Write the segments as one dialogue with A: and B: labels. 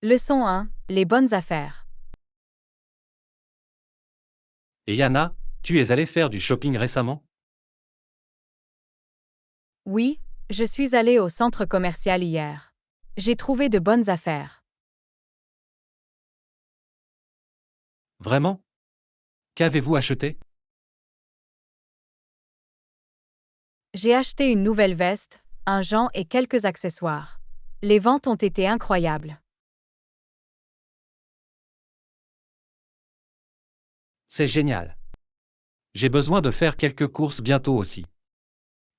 A: Leçon 1. Les bonnes affaires.
B: Et Yana, tu es allée faire du shopping récemment?
A: Oui, je suis allée au centre commercial hier. J'ai trouvé de bonnes affaires.
B: Vraiment? Qu'avez-vous acheté?
A: J'ai acheté une nouvelle veste, un gant et quelques accessoires. Les ventes ont été incroyables.
B: C'est génial. J'ai besoin de faire quelques courses bientôt aussi.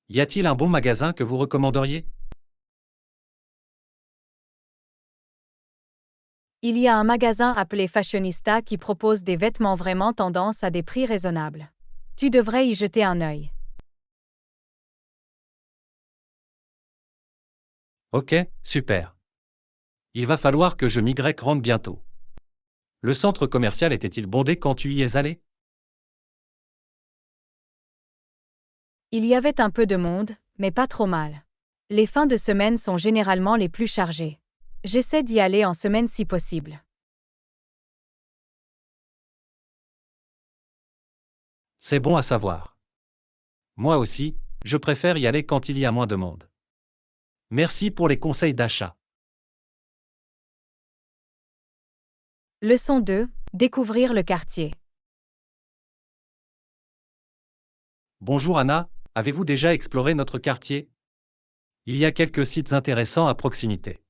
B: Y a-t-il un bon magasin que vous recommanderiez?
A: Il y a un magasin appelé Fashionista qui propose des vêtements vraiment tendance à des prix raisonnables. Tu devrais y jeter un œil.
B: Ok, super. Il va falloir que je rentre bientôt. Le centre commercial était-il bondé quand tu y es allé?
A: Il y avait un peu de monde, mais pas trop mal. Les fins de semaine sont généralement les plus chargées. J'essaie d'y aller en semaine si possible.
B: C'est bon à savoir. Moi aussi, je préfère y aller quand il y a moins de monde. Merci pour les conseils d'achat.
A: Leçon 2. Découvrir le quartier.
B: Bonjour Anna, avez-vous déjà exploré notre quartier? Il y a quelques sites intéressants à proximité.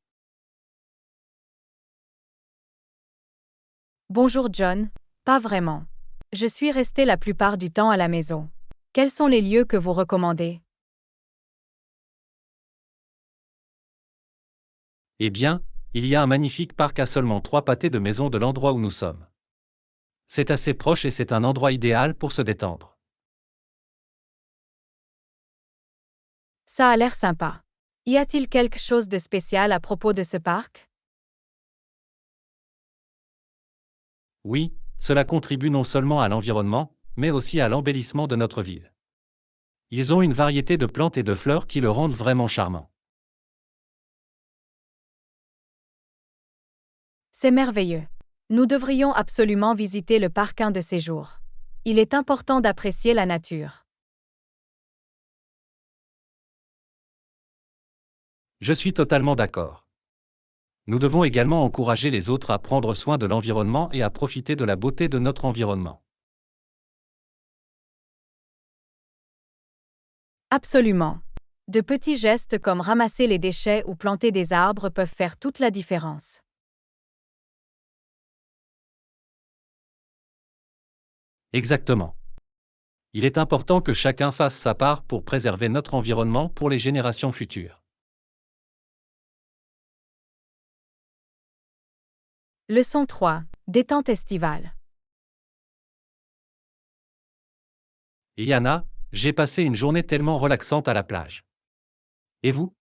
A: Bonjour John. Pas vraiment. Je suis resté la plupart du temps à la maison. Quels sont les lieux que vous recommandez?
B: Eh bien, il y a un magnifique parc à seulement 3 pâtés de maison de l'endroit où nous sommes. C'est assez proche et c'est un endroit idéal pour se détendre.
A: Ça a l'air sympa. Y a-t-il quelque chose de spécial à propos de ce parc?
B: Oui, cela contribue non seulement à l'environnement, mais aussi à l'embellissement de notre ville. Ils ont une variété de plantes et de fleurs qui le rendent vraiment charmant.
A: C'est merveilleux. Nous devrions absolument visiter le parc un de ces jours. Il est important d'apprécier la nature.
B: Je suis totalement d'accord. Nous devons également encourager les autres à prendre soin de l'environnement et à profiter de la beauté de notre environnement.
A: Absolument. De petits gestes comme ramasser les déchets ou planter des arbres peuvent faire toute la différence.
B: Exactement. Il est important que chacun fasse sa part pour préserver notre environnement pour les générations futures.
A: Leçon 3. Détente estivale.
B: Et Yana, j'ai passé une journée tellement relaxante à la plage. Et vous?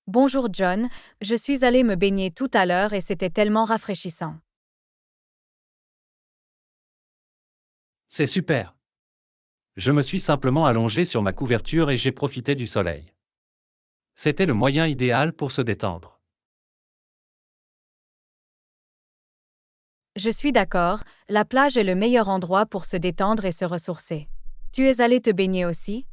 A: Bonjour John, je suis allé me baigner tout à l'heure et c'était tellement rafraîchissant.
B: C'est super. Je me suis simplement allongé sur ma couverture et j'ai profité du soleil. C'était le moyen idéal pour se détendre.
A: Je suis d'accord, la plage est le meilleur endroit pour se détendre et se ressourcer. Tu es allé te baigner aussi?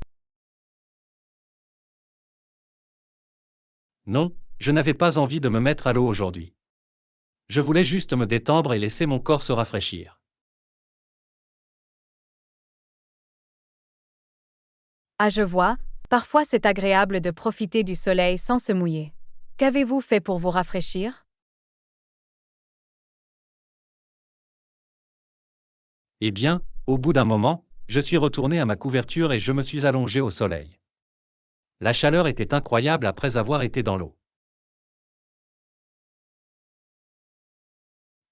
B: Non, je n'avais pas envie de me mettre à l'eau aujourd'hui. Je voulais juste me détendre et laisser mon corps se rafraîchir.
A: Ah, je vois, parfois c'est agréable de profiter du soleil sans se mouiller. Qu'avez-vous fait pour vous rafraîchir?
B: Eh bien, au bout d'un moment, je suis retourné à ma couverture et je me suis allongé au soleil. La chaleur était incroyable après avoir été dans l'eau.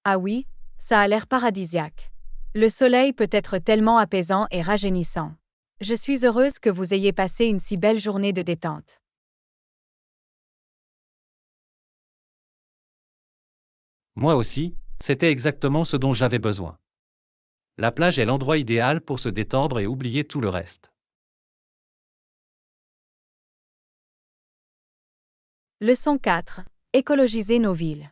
A: Ah oui, ça a l'air paradisiaque. Le soleil peut être tellement apaisant et rajeunissant. Je suis heureuse que vous ayez passé une si belle journée de détente.
B: Moi aussi, c'était exactement ce dont j'avais besoin. La plage est l'endroit idéal pour se détendre et oublier tout le reste.
A: Leçon 4. Écologiser nos villes.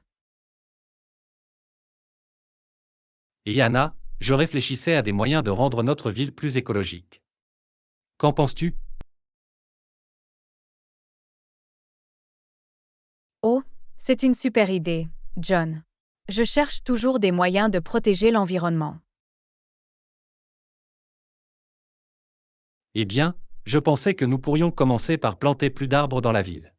B: Et Yana, je réfléchissais à des moyens de rendre notre ville plus écologique. Qu'en penses-tu?
A: Oh, c'est une super idée, John. Je cherche toujours des moyens de protéger l'environnement.
B: Eh bien, je pensais que nous pourrions commencer par planter plus d'arbres dans la ville.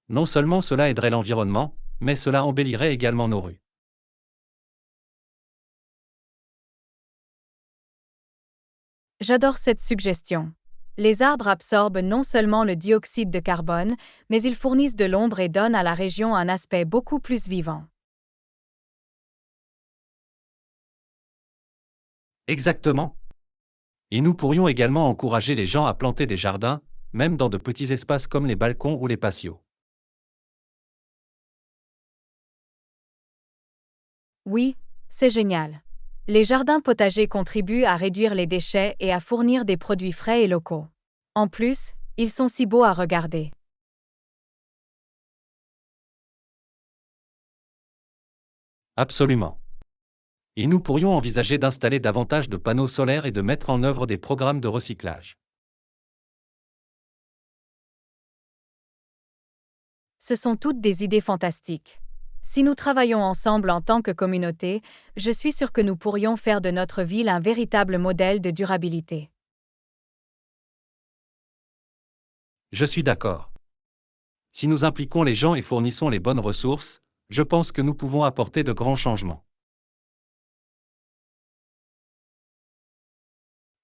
B: Non seulement cela aiderait l'environnement, mais cela embellirait également nos rues.
A: J'adore cette suggestion. Les arbres absorbent non seulement le dioxyde de carbone, mais ils fournissent de l'ombre et donnent à la région un aspect beaucoup plus vivant.
B: Exactement. Et nous pourrions également encourager les gens à planter des jardins, même dans de petits espaces comme les balcons ou les patios.
A: Oui, c'est génial. Les jardins potagers contribuent à réduire les déchets et à fournir des produits frais et locaux. En plus, ils sont si beaux à regarder.
B: Absolument. Et nous pourrions envisager d'installer davantage de panneaux solaires et de mettre en œuvre des programmes de recyclage.
A: Ce sont toutes des idées fantastiques. Si nous travaillons ensemble en tant que communauté, je suis sûre que nous pourrions faire de notre ville un véritable modèle de durabilité.
B: Je suis d'accord. Si nous impliquons les gens et fournissons les bonnes ressources, je pense que nous pouvons apporter de grands changements.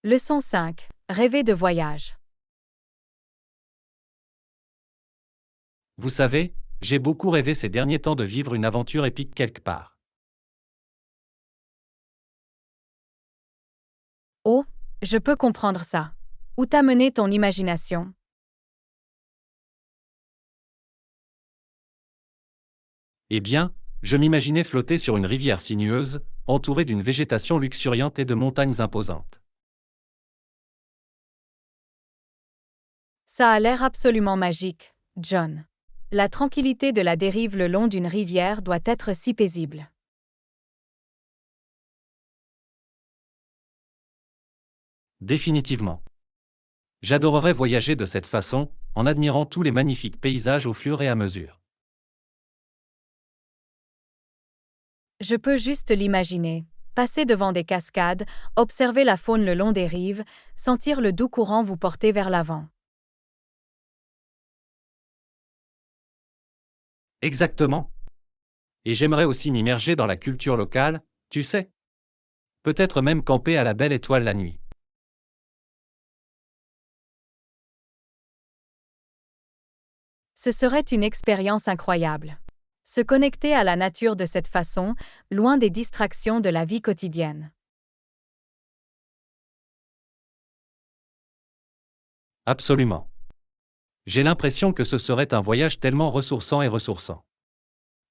A: Leçon 5. Rêver de voyage.
B: Vous savez, j'ai beaucoup rêvé ces derniers temps de vivre une aventure épique quelque part.
A: Oh, je peux comprendre ça. Où t'a mené ton imagination?
B: Eh bien, je m'imaginais flotter sur une rivière sinueuse, entourée d'une végétation luxuriante et de montagnes imposantes.
A: Ça a l'air absolument magique, John. La tranquillité de la dérive le long d'une rivière doit être si paisible.
B: Définitivement. J'adorerais voyager de cette façon, en admirant tous les magnifiques paysages au fur et à mesure.
A: Je peux juste l'imaginer. Passer devant des cascades, observer la faune le long des rives, sentir le doux courant vous porter vers l'avant.
B: Exactement. Et j'aimerais aussi m'immerger dans la culture locale, tu sais. Peut-être même camper à la belle étoile la nuit.
A: Ce serait une expérience incroyable. Se connecter à la nature de cette façon, loin des distractions de la vie quotidienne.
B: Absolument. J'ai l'impression que ce serait un voyage tellement ressourçant et ressourçant.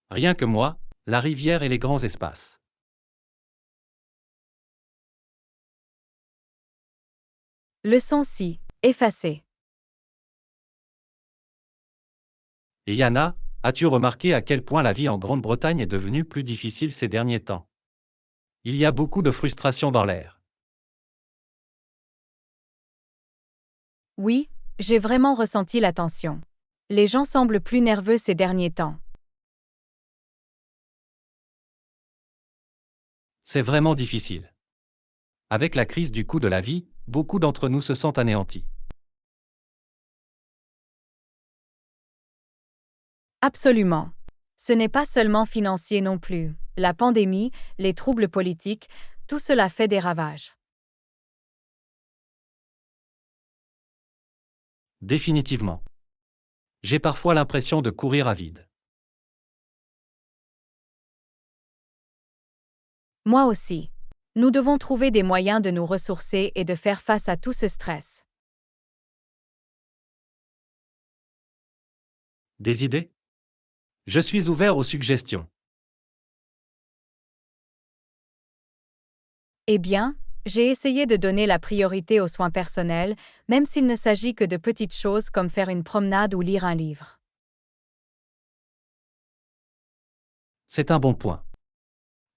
B: Rien que moi, la rivière et les grands espaces.
A: Leçon 6. Effacer.
B: Et Yana, as-tu remarqué à quel point la vie en Grande-Bretagne est devenue plus difficile ces derniers temps? Il y a beaucoup de frustration dans l'air.
A: Oui, j'ai vraiment ressenti la tension. Les gens semblent plus nerveux ces derniers temps.
B: C'est vraiment difficile. Avec la crise du coût de la vie, beaucoup d'entre nous se sentent anéantis.
A: Absolument. Ce n'est pas seulement financier non plus. La pandémie, les troubles politiques, tout cela fait des ravages.
B: Définitivement. J'ai parfois l'impression de courir à vide.
A: Moi aussi. Nous devons trouver des moyens de nous ressourcer et de faire face à tout ce stress.
B: Des idées? Je suis ouvert aux suggestions.
A: Eh bien, j'ai essayé de donner la priorité aux soins personnels, même s'il ne s'agit que de petites choses comme faire une promenade ou lire un livre.
B: C'est un bon point.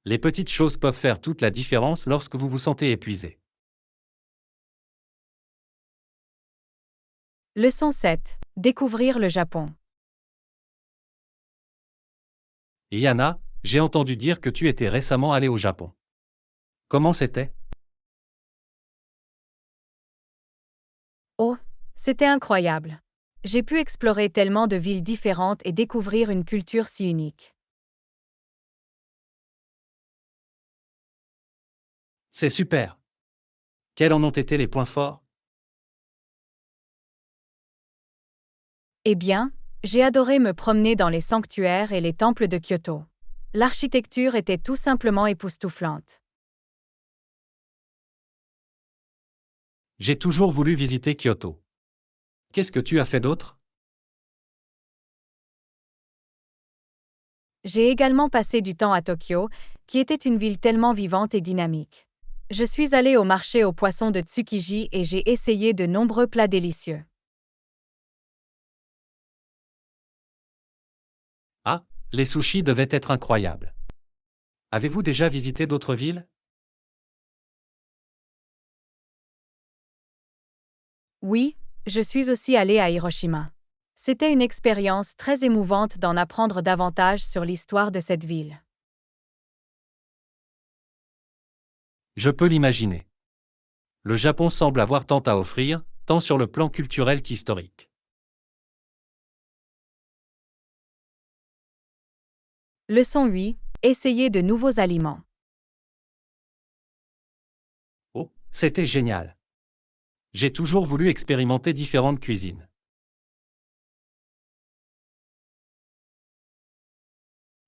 B: Les petites choses peuvent faire toute la différence lorsque vous vous sentez épuisé.
A: Leçon 7. Découvrir le Japon.
B: Yana, j'ai entendu dire que tu étais récemment allé au Japon. Comment c'était?
A: Oh, c'était incroyable. J'ai pu explorer tellement de villes différentes et découvrir une culture si unique.
B: C'est super. Quels en ont été les points forts?
A: Eh bien, j'ai adoré me promener dans les sanctuaires et les temples de Kyoto. L'architecture était tout simplement époustouflante.
B: J'ai toujours voulu visiter Kyoto. Qu'est-ce que tu as fait d'autre?
A: J'ai également passé du temps à Tokyo, qui était une ville tellement vivante et dynamique. Je suis allée au marché aux poissons de Tsukiji et j'ai essayé de nombreux plats délicieux.
B: Ah, les sushis devaient être incroyables. Avez-vous déjà visité d'autres villes?
A: Oui, je suis aussi allée à Hiroshima. C'était une expérience très émouvante d'en apprendre davantage sur l'histoire de cette ville.
B: Je peux l'imaginer. Le Japon semble avoir tant à offrir, tant sur le plan culturel qu'historique.
A: Leçon 8. Essayer de nouveaux aliments.
B: Oh, c'était génial. J'ai toujours voulu expérimenter différentes cuisines.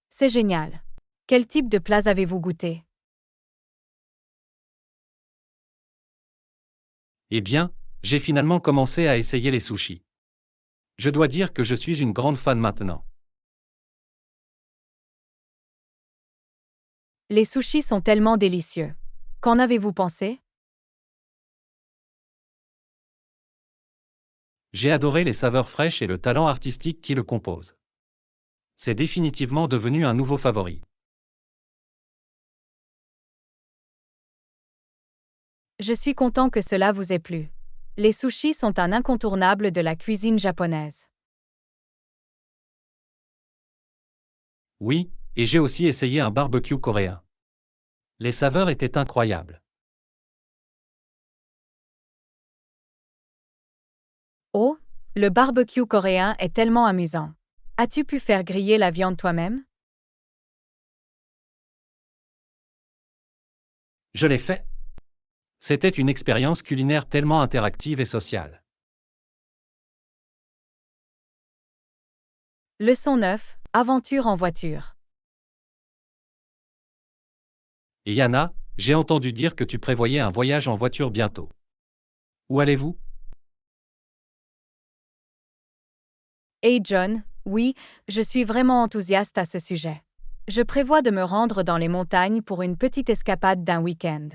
A: C'est génial. Quel type de plats avez-vous goûté?
B: Eh bien, j'ai finalement commencé à essayer les sushis. Je dois dire que je suis une grande fan maintenant.
A: Les sushis sont tellement délicieux. Qu'en avez-vous pensé?
B: J'ai adoré les saveurs fraîches et le talent artistique qui le compose. C'est définitivement devenu un nouveau favori.
A: Je suis content que cela vous ait plu. Les sushis sont un incontournable de la cuisine japonaise.
B: Oui, et j'ai aussi essayé un barbecue coréen. Les saveurs étaient incroyables.
A: Oh, le barbecue coréen est tellement amusant. As-tu pu faire griller la viande toi-même?
B: Je l'ai fait. C'était une expérience culinaire tellement interactive et sociale.
A: Leçon 9. Aventure en voiture.
B: Et Yana, j'ai entendu dire que tu prévoyais un voyage en voiture bientôt. Où allez-vous?
A: Hey John, oui, je suis vraiment enthousiaste à ce sujet. Je prévois de me rendre dans les montagnes pour une petite escapade d'un week-end.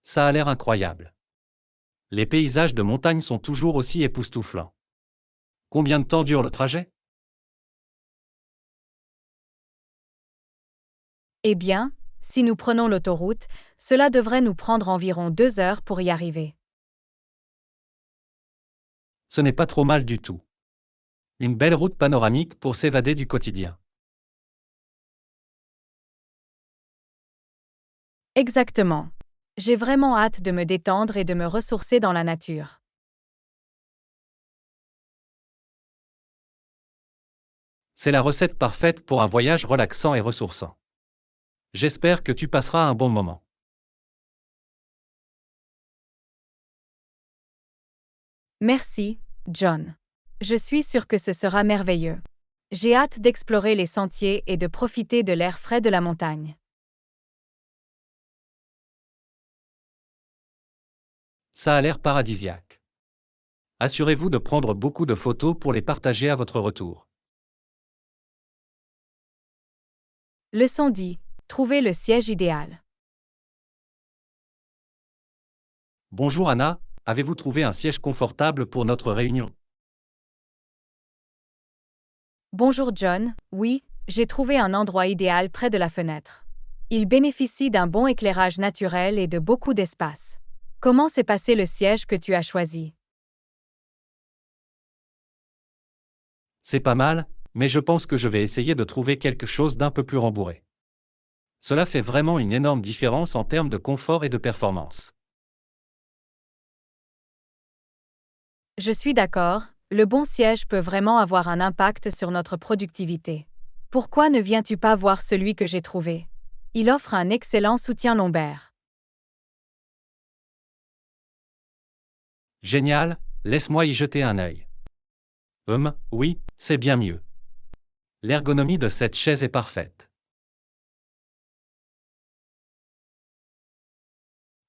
B: Ça a l'air incroyable. Les paysages de montagne sont toujours aussi époustouflants. Combien de temps dure le trajet?
A: Eh bien, si nous prenons l'autoroute, cela devrait nous prendre environ 2 heures pour y arriver.
B: Ce n'est pas trop mal du tout. Une belle route panoramique pour s'évader du quotidien.
A: Exactement. J'ai vraiment hâte de me détendre et de me ressourcer dans la nature.
B: C'est la recette parfaite pour un voyage relaxant et ressourçant. J'espère que tu passeras un bon moment.
A: Merci, John. Je suis sûre que ce sera merveilleux. J'ai hâte d'explorer les sentiers et de profiter de l'air frais de la montagne.
B: Ça a l'air paradisiaque. Assurez-vous de prendre beaucoup de photos pour les partager à votre retour.
A: Leçon 10. Trouver le siège idéal.
B: Bonjour Anna, avez-vous trouvé un siège confortable pour notre réunion?
A: Bonjour John, oui, j'ai trouvé un endroit idéal près de la fenêtre. Il bénéficie d'un bon éclairage naturel et de beaucoup d'espace. Comment s'est passé le siège que tu as choisi?
B: C'est pas mal, mais je pense que je vais essayer de trouver quelque chose d'un peu plus rembourré. Cela fait vraiment une énorme différence en termes de confort et de performance.
A: Je suis d'accord, le bon siège peut vraiment avoir un impact sur notre productivité. Pourquoi ne viens-tu pas voir celui que j'ai trouvé? Il offre un excellent soutien lombaire.
B: Génial, laisse-moi y jeter un œil. Oui, c'est bien mieux. L'ergonomie de cette chaise est parfaite.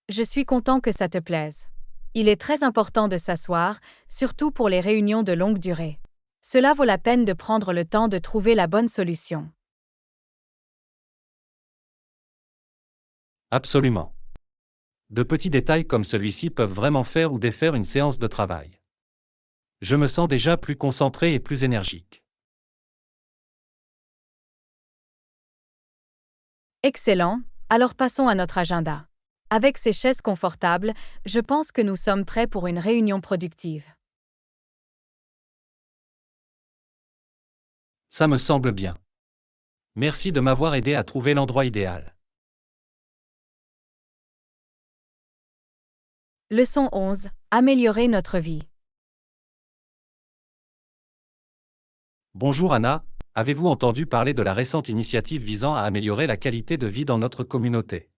A: Je suis content que ça te plaise. Il est très important de s'asseoir, surtout pour les réunions de longue durée. Cela vaut la peine de prendre le temps de trouver la bonne solution.
B: Absolument. De petits détails comme celui-ci peuvent vraiment faire ou défaire une séance de travail. Je me sens déjà plus concentré et plus énergique.
A: Excellent, alors passons à notre agenda. Avec ces chaises confortables, je pense que nous sommes prêts pour une réunion productive.
B: Ça me semble bien. Merci de m'avoir aidé à trouver l'endroit idéal.
A: Leçon 11. Améliorer notre vie.
B: Bonjour Anna, avez-vous entendu parler de la récente initiative visant à améliorer la qualité de vie dans notre communauté?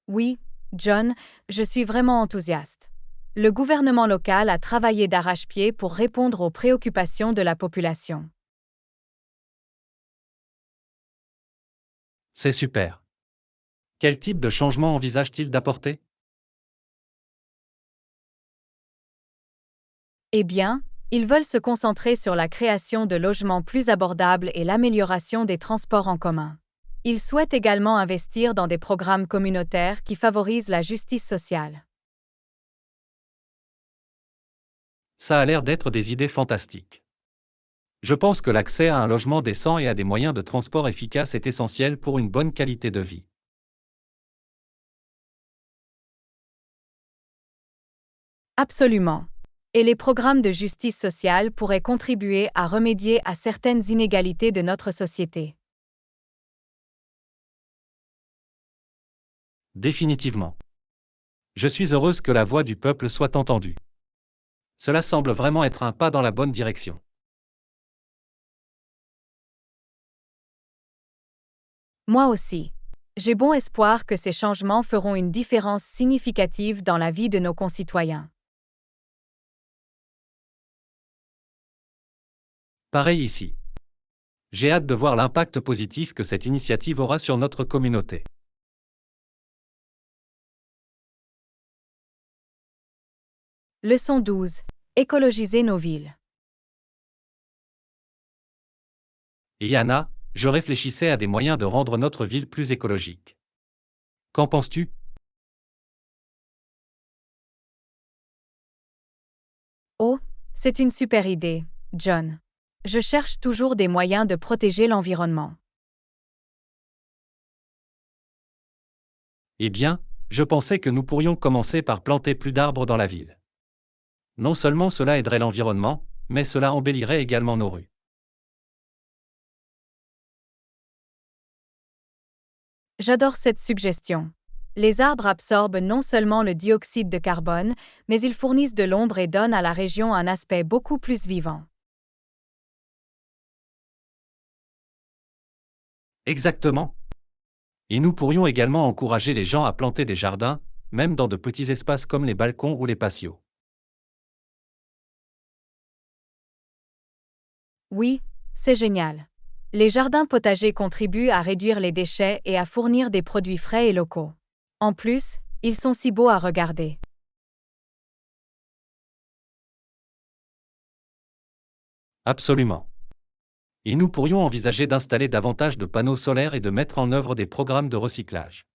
A: Oui, John, je suis vraiment enthousiaste. Le gouvernement local a travaillé d'arrache-pied pour répondre aux préoccupations de la population.
B: C'est super. Quel type de changement envisage-t-il d'apporter?
A: Eh bien, ils veulent se concentrer sur la création de logements plus abordables et l'amélioration des transports en commun. Ils souhaitent également investir dans des programmes communautaires qui favorisent la justice sociale.
B: Ça a l'air d'être des idées fantastiques. Je pense que l'accès à un logement décent et à des moyens de transport efficaces est essentiel pour une bonne qualité de vie.
A: Absolument. Et les programmes de justice sociale pourraient contribuer à remédier à certaines inégalités de notre société.
B: Définitivement. Je suis heureuse que la voix du peuple soit entendue. Cela semble vraiment être un pas dans la bonne direction.
A: Moi aussi. J'ai bon espoir que ces changements feront une différence significative dans la vie de nos concitoyens.
B: Pareil ici. J'ai hâte de voir l'impact positif que cette initiative aura sur notre communauté.
A: Leçon 12. Écologiser nos villes.
B: Et Yana, je réfléchissais à des moyens de rendre notre ville plus écologique. Qu'en penses-tu?
A: Oh, c'est une super idée, John. Je cherche toujours des moyens de protéger l'environnement.
B: Eh bien, je pensais que nous pourrions commencer par planter plus d'arbres dans la ville. Non seulement cela aiderait l'environnement, mais cela embellirait également nos rues.
A: J'adore cette suggestion. Les arbres absorbent non seulement le dioxyde de carbone, mais ils fournissent de l'ombre et donnent à la région un aspect beaucoup plus vivant.
B: Exactement. Et nous pourrions également encourager les gens à planter des jardins, même dans de petits espaces comme les balcons ou les patios.
A: Oui, c'est génial. Les jardins potagers contribuent à réduire les déchets et à fournir des produits frais et locaux. En plus, ils sont si beaux à regarder.
B: Absolument. Et nous pourrions envisager d'installer davantage de panneaux solaires et de mettre en œuvre des programmes de recyclage.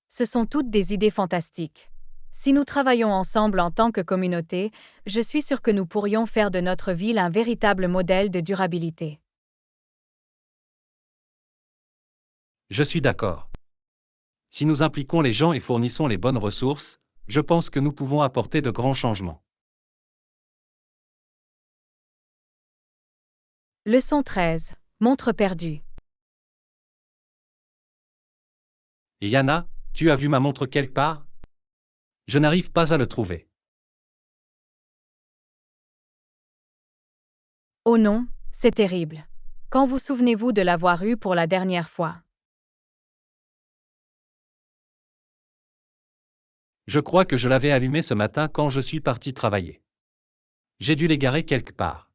A: Ce sont toutes des idées fantastiques. Si nous travaillons ensemble en tant que communauté, je suis sûr que nous pourrions faire de notre ville un véritable modèle de durabilité.
B: Je suis d'accord. Si nous impliquons les gens et fournissons les bonnes ressources, je pense que nous pouvons apporter de grands changements.
A: Leçon 13. Montre perdue.
B: Yana, tu as vu ma montre quelque part? Je n'arrive pas à le trouver.
A: Oh non, c'est terrible. Quand vous souvenez-vous de l'avoir eue pour la dernière fois?
B: Je crois que je l'avais allumée ce matin quand je suis parti travailler. J'ai dû l'égarer quelque part.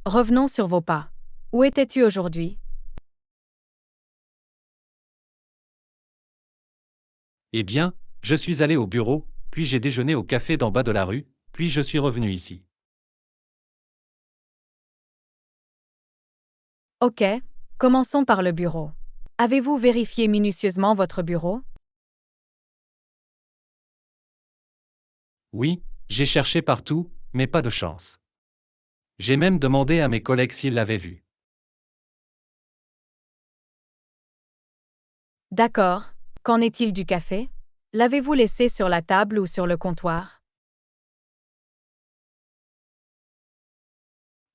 A: Revenons sur vos pas. Où étais-tu aujourd'hui?
B: Eh bien, je suis allé au bureau, puis j'ai déjeuné au café d'en bas de la rue, puis je suis revenu ici.
A: Ok, commençons par le bureau. Avez-vous vérifié minutieusement votre bureau?
B: Oui, j'ai cherché partout, mais pas de chance. J'ai même demandé à mes collègues s'ils l'avaient vu.
A: D'accord. Qu'en est-il du café? L'avez-vous laissé sur la table ou sur le comptoir?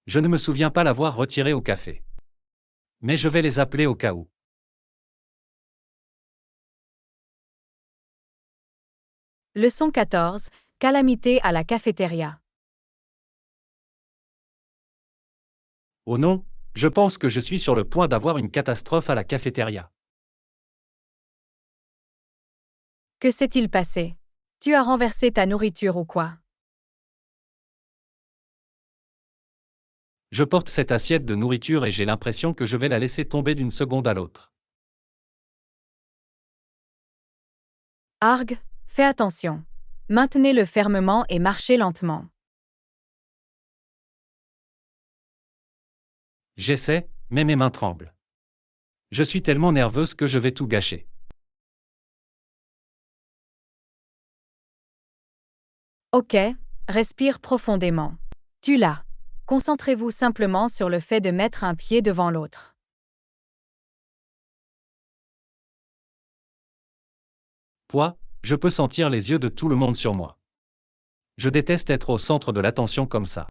B: Je ne me souviens pas l'avoir retiré au café. Mais je vais les appeler au cas où.
A: Leçon 14. Calamité à la cafétéria.
B: Oh non, je pense que je suis sur le point d'avoir une catastrophe à la cafétéria.
A: Que s'est-il passé? Tu as renversé ta nourriture ou quoi?
B: Je porte cette assiette de nourriture et j'ai l'impression que je vais la laisser tomber d'une seconde à l'autre.
A: Arg, fais attention. Maintenez-le fermement et marchez lentement.
B: J'essaie, mais mes mains tremblent. Je suis tellement nerveuse que je vais tout gâcher.
A: Ok, respire profondément. Tu l'as. Concentrez-vous simplement sur le fait de mettre un pied devant l'autre.
B: Quoi, je peux sentir les yeux de tout le monde sur moi. Je déteste être au centre de l'attention comme ça.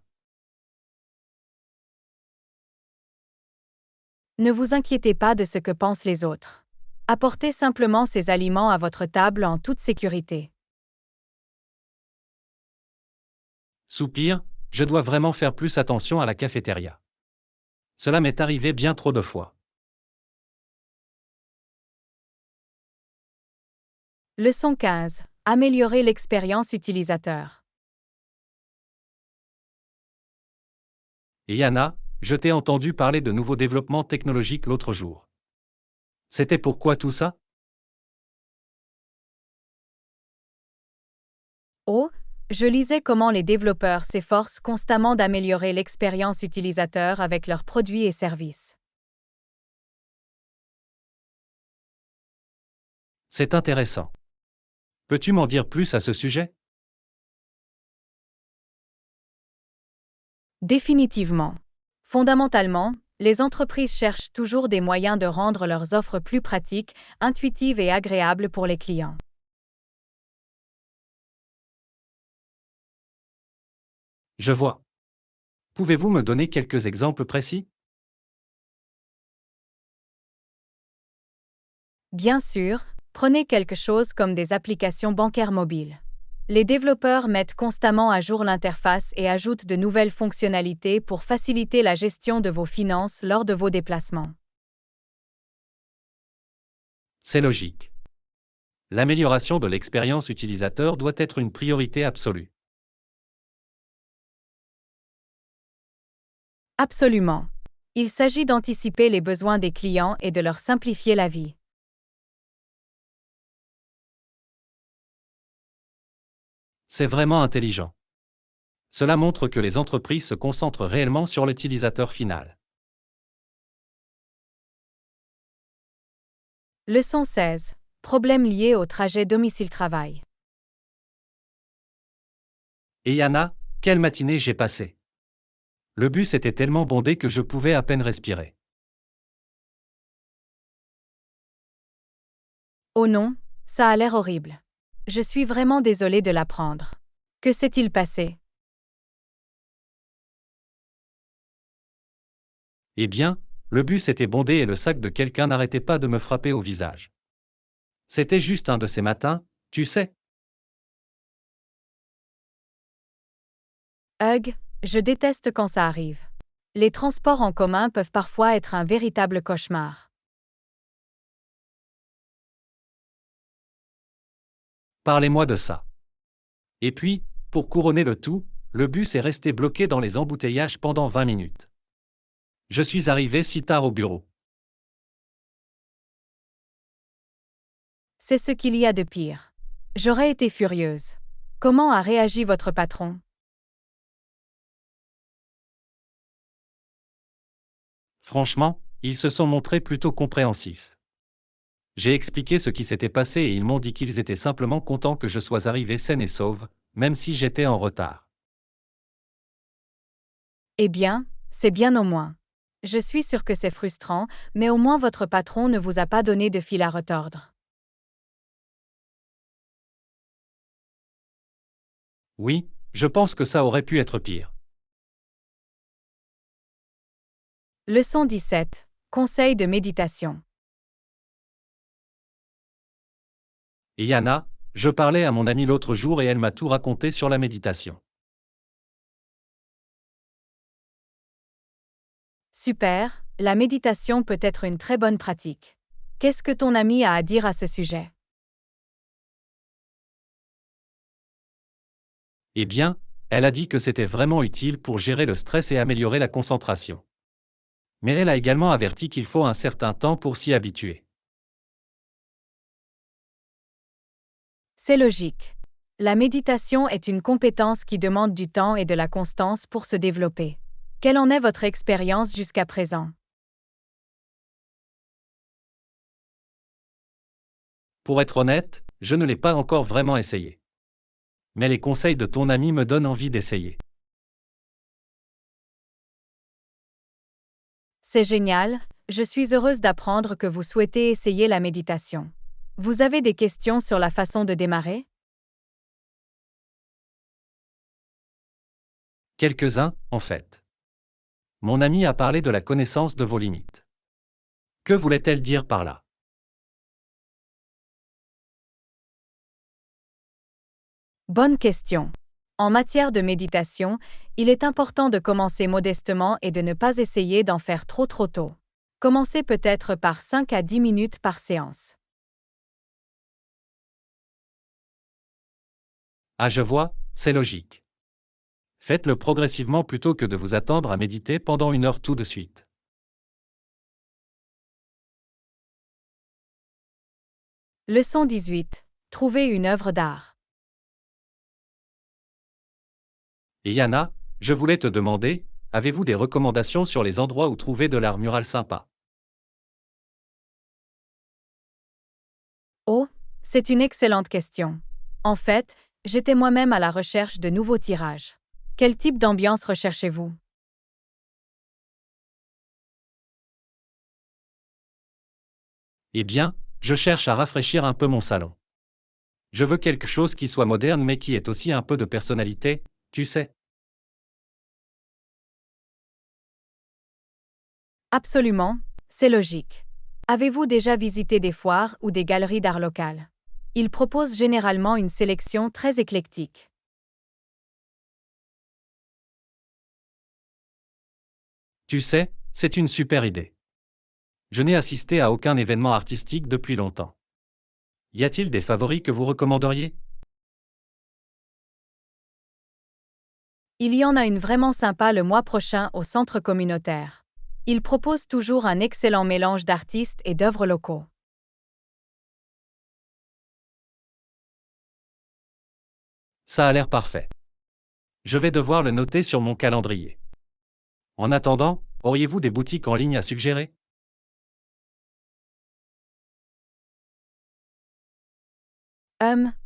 A: Ne vous inquiétez pas de ce que pensent les autres. Apportez simplement ces aliments à votre table en toute sécurité.
B: Soupir, je dois vraiment faire plus attention à la cafétéria. Cela m'est arrivé bien trop de fois.
A: Leçon 15. Améliorer l'expérience utilisateur.
B: Et Yana, je t'ai entendu parler de nouveaux développements technologiques l'autre jour. C'était pourquoi tout ça?
A: Oh, je lisais comment les développeurs s'efforcent constamment d'améliorer l'expérience utilisateur avec leurs produits et services.
B: C'est intéressant. Peux-tu m'en dire plus à ce sujet?
A: Définitivement. Fondamentalement, les entreprises cherchent toujours des moyens de rendre leurs offres plus pratiques, intuitives et agréables pour les clients.
B: Je vois. Pouvez-vous me donner quelques exemples précis?
A: Bien sûr, prenez quelque chose comme des applications bancaires mobiles. Les développeurs mettent constamment à jour l'interface et ajoutent de nouvelles fonctionnalités pour faciliter la gestion de vos finances lors de vos déplacements.
B: C'est logique. L'amélioration de l'expérience utilisateur doit être une priorité absolue.
A: Absolument. Il s'agit d'anticiper les besoins des clients et de leur simplifier la vie.
B: C'est vraiment intelligent. Cela montre que les entreprises se concentrent réellement sur l'utilisateur final.
A: Leçon 16. Problèmes liés au trajet domicile-travail.
B: Et Yana, quelle matinée j'ai passée. Le bus était tellement bondé que je pouvais à peine respirer.
A: Oh non, ça a l'air horrible. Je suis vraiment désolée de l'apprendre. Que s'est-il passé?
B: Eh bien, le bus était bondé et le sac de quelqu'un n'arrêtait pas de me frapper au visage. C'était juste un de ces matins, tu sais.
A: Hug, je déteste quand ça arrive. Les transports en commun peuvent parfois être un véritable cauchemar.
B: Parlez-moi de ça. Et puis, pour couronner le tout, le bus est resté bloqué dans les embouteillages pendant 20 minutes. Je suis arrivé si tard au bureau.
A: C'est ce qu'il y a de pire. J'aurais été furieuse. Comment a réagi votre patron?
B: Franchement, ils se sont montrés plutôt compréhensifs. J'ai expliqué ce qui s'était passé et ils m'ont dit qu'ils étaient simplement contents que je sois arrivé saine et sauve, même si j'étais en retard.
A: Eh bien, c'est bien au moins. Je suis sûre que c'est frustrant, mais au moins votre patron ne vous a pas donné de fil à retordre.
B: Oui, je pense que ça aurait pu être pire.
A: Leçon 17. Conseil de méditation.
B: Et Yana, je parlais à mon amie l'autre jour et elle m'a tout raconté sur la méditation.
A: Super, la méditation peut être une très bonne pratique. Qu'est-ce que ton ami a à dire à ce sujet?
B: Eh bien, elle a dit que c'était vraiment utile pour gérer le stress et améliorer la concentration. Mais elle a également averti qu'il faut un certain temps pour s'y habituer.
A: C'est logique. La méditation est une compétence qui demande du temps et de la constance pour se développer. Quelle en est votre expérience jusqu'à présent?
B: Pour être honnête, je ne l'ai pas encore vraiment essayé. Mais les conseils de ton ami me donnent envie d'essayer.
A: C'est génial, je suis heureuse d'apprendre que vous souhaitez essayer la méditation. Vous avez des questions sur la façon de démarrer?
B: Quelques-uns, en fait. Mon ami a parlé de la connaissance de vos limites. Que voulait-elle dire par là?
A: Bonne question. En matière de méditation, il est important de commencer modestement et de ne pas essayer d'en faire trop tôt. Commencez peut-être par 5 à 10 minutes par séance.
B: Ah, je vois, c'est logique. Faites-le progressivement plutôt que de vous attendre à méditer pendant 1 heure tout de suite.
A: Leçon 18. Trouvez une œuvre d'art.
B: Et Yana, je voulais te demander, avez-vous des recommandations sur les endroits où trouver de l'art mural sympa?
A: Oh, c'est une excellente question. En fait, j'étais moi-même à la recherche de nouveaux tirages. Quel type d'ambiance recherchez-vous?
B: Eh bien, je cherche à rafraîchir un peu mon salon. Je veux quelque chose qui soit moderne mais qui ait aussi un peu de personnalité, tu sais.
A: Absolument, c'est logique. Avez-vous déjà visité des foires ou des galeries d'art locales? Ils proposent généralement une sélection très éclectique.
B: Tu sais, c'est une super idée. Je n'ai assisté à aucun événement artistique depuis longtemps. Y a-t-il des favoris que vous recommanderiez?
A: Il y en a une vraiment sympa le mois prochain au centre communautaire. Ils proposent toujours un excellent mélange d'artistes et d'œuvres locaux.
B: Ça a l'air parfait. Je vais devoir le noter sur mon calendrier. En attendant, auriez-vous des boutiques en ligne à suggérer?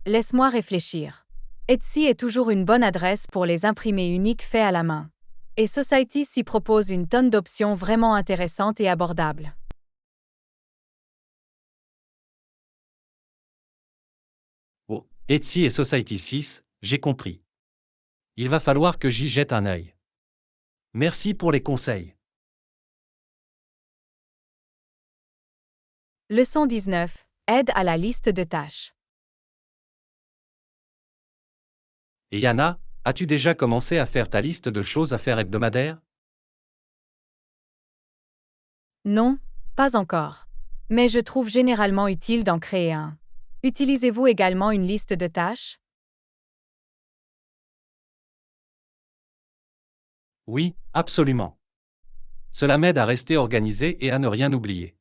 A: Laisse-moi réfléchir. Etsy est toujours une bonne adresse pour les imprimés uniques faits à la main. Et Society s'y propose une tonne d'options vraiment intéressantes et abordables.
B: Oh, Etsy et Society 6, j'ai compris. Il va falloir que j'y jette un œil. Merci pour les conseils.
A: Leçon 19. Aide à la liste de tâches.
B: Et Yana, as-tu déjà commencé à faire ta liste de choses à faire hebdomadaire?
A: Non, pas encore. Mais je trouve généralement utile d'en créer un. Utilisez-vous également une liste de tâches?
B: Oui, absolument. Cela m'aide à rester organisé et à ne rien oublier.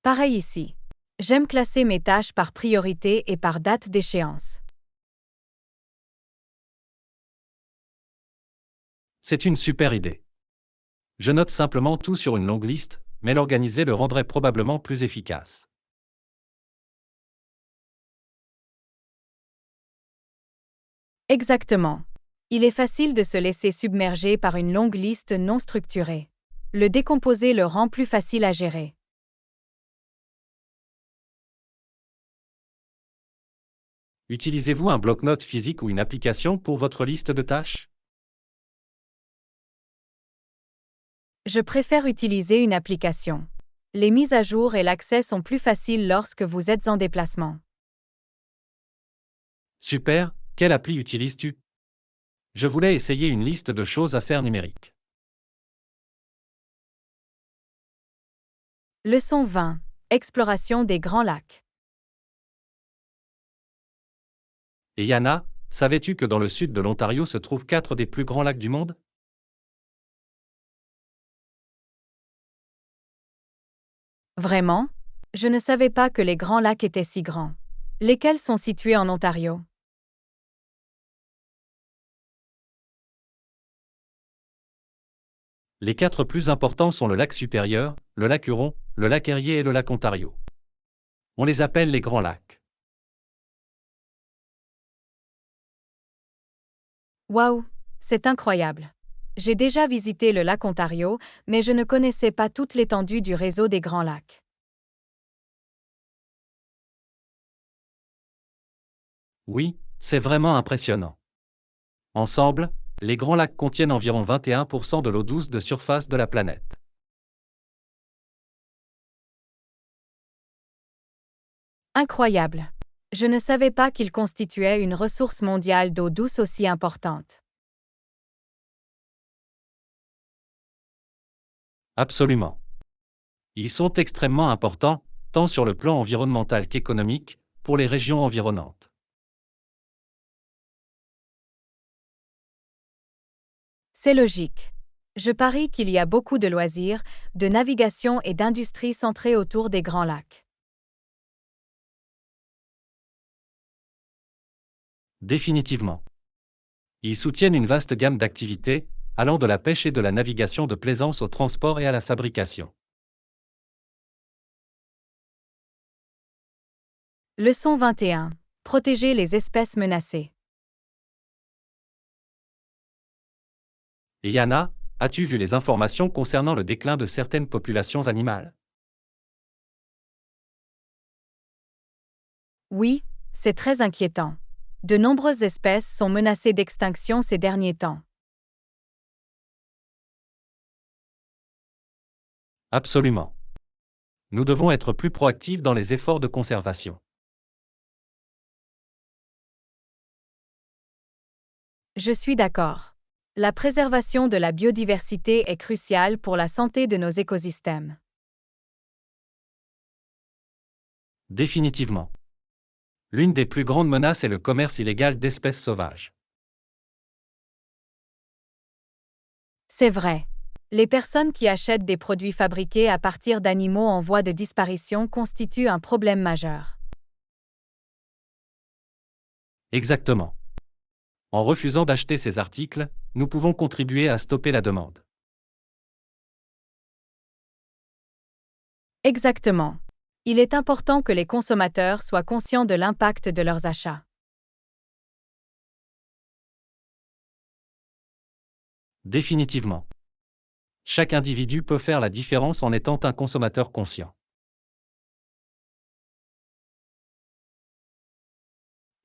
A: Pareil ici. J'aime classer mes tâches par priorité et par date d'échéance.
B: C'est une super idée. Je note simplement tout sur une longue liste, mais l'organiser le rendrait probablement plus efficace.
A: Exactement. Il est facile de se laisser submerger par une longue liste non structurée. Le décomposer le rend plus facile à gérer.
B: Utilisez-vous un bloc-notes physique ou une application pour votre liste de tâches?
A: Je préfère utiliser une application. Les mises à jour et l'accès sont plus faciles lorsque vous êtes en déplacement.
B: Super, quelle appli utilises-tu? Je voulais essayer une liste de choses à faire numérique.
A: Leçon 20. Exploration des Grands Lacs.
B: Et Yana, savais-tu que dans le sud de l'Ontario se trouvent 4 des plus grands lacs du monde?
A: Vraiment? Je ne savais pas que les Grands Lacs étaient si grands. Lesquels sont situés en Ontario?
B: Les 4 plus importants sont le lac Supérieur, le lac Huron, le lac Erie et le lac Ontario. On les appelle les Grands Lacs.
A: Waouh, c'est incroyable. J'ai déjà visité le lac Ontario, mais je ne connaissais pas toute l'étendue du réseau des Grands Lacs.
B: Oui, c'est vraiment impressionnant. Ensemble, les Grands Lacs contiennent environ 21% de l'eau douce de surface de la planète.
A: Incroyable. Je ne savais pas qu'ils constituaient une ressource mondiale d'eau douce aussi importante.
B: Absolument. Ils sont extrêmement importants, tant sur le plan environnemental qu'économique, pour les régions environnantes.
A: C'est logique. Je parie qu'il y a beaucoup de loisirs, de navigation et d'industries centrées autour des Grands Lacs.
B: Définitivement. Ils soutiennent une vaste gamme d'activités, allant de la pêche et de la navigation de plaisance au transport et à la fabrication.
A: Leçon 21. Protéger les espèces menacées.
B: Et Yana, as-tu vu les informations concernant le déclin de certaines populations animales?
A: Oui, c'est très inquiétant. De nombreuses espèces sont menacées d'extinction ces derniers temps.
B: Absolument. Nous devons être plus proactifs dans les efforts de conservation.
A: Je suis d'accord. La préservation de la biodiversité est cruciale pour la santé de nos écosystèmes.
B: Définitivement. L'une des plus grandes menaces est le commerce illégal d'espèces sauvages.
A: C'est vrai. Les personnes qui achètent des produits fabriqués à partir d'animaux en voie de disparition constituent un problème majeur.
B: Exactement. En refusant d'acheter ces articles, nous pouvons contribuer à stopper la demande.
A: Exactement. Il est important que les consommateurs soient conscients de l'impact de leurs achats.
B: Définitivement. Chaque individu peut faire la différence en étant un consommateur conscient.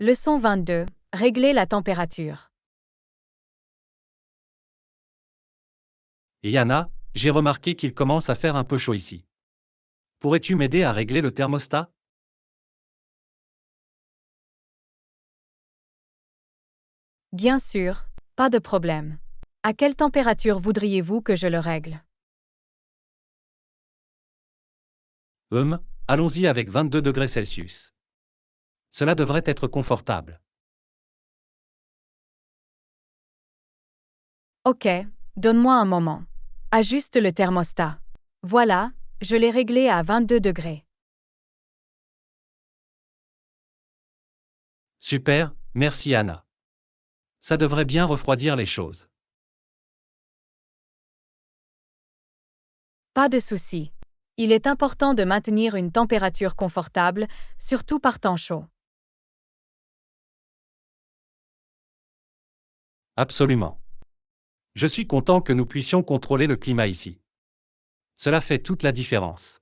A: Leçon 22. Régler la température.
B: Et Yana, j'ai remarqué qu'il commence à faire un peu chaud ici. Pourrais-tu m'aider à régler le thermostat?
A: Bien sûr, pas de problème. À quelle température voudriez-vous que je le règle?
B: Allons-y avec 22 degrés Celsius. Cela devrait être confortable.
A: Ok, donne-moi un moment. Ajuste le thermostat. Voilà, je l'ai réglé à 22 degrés.
B: Super, merci Anna. Ça devrait bien refroidir les choses.
A: Pas de souci. Il est important de maintenir une température confortable, surtout par temps chaud.
B: Absolument. Je suis content que nous puissions contrôler le climat ici. Cela fait toute la différence.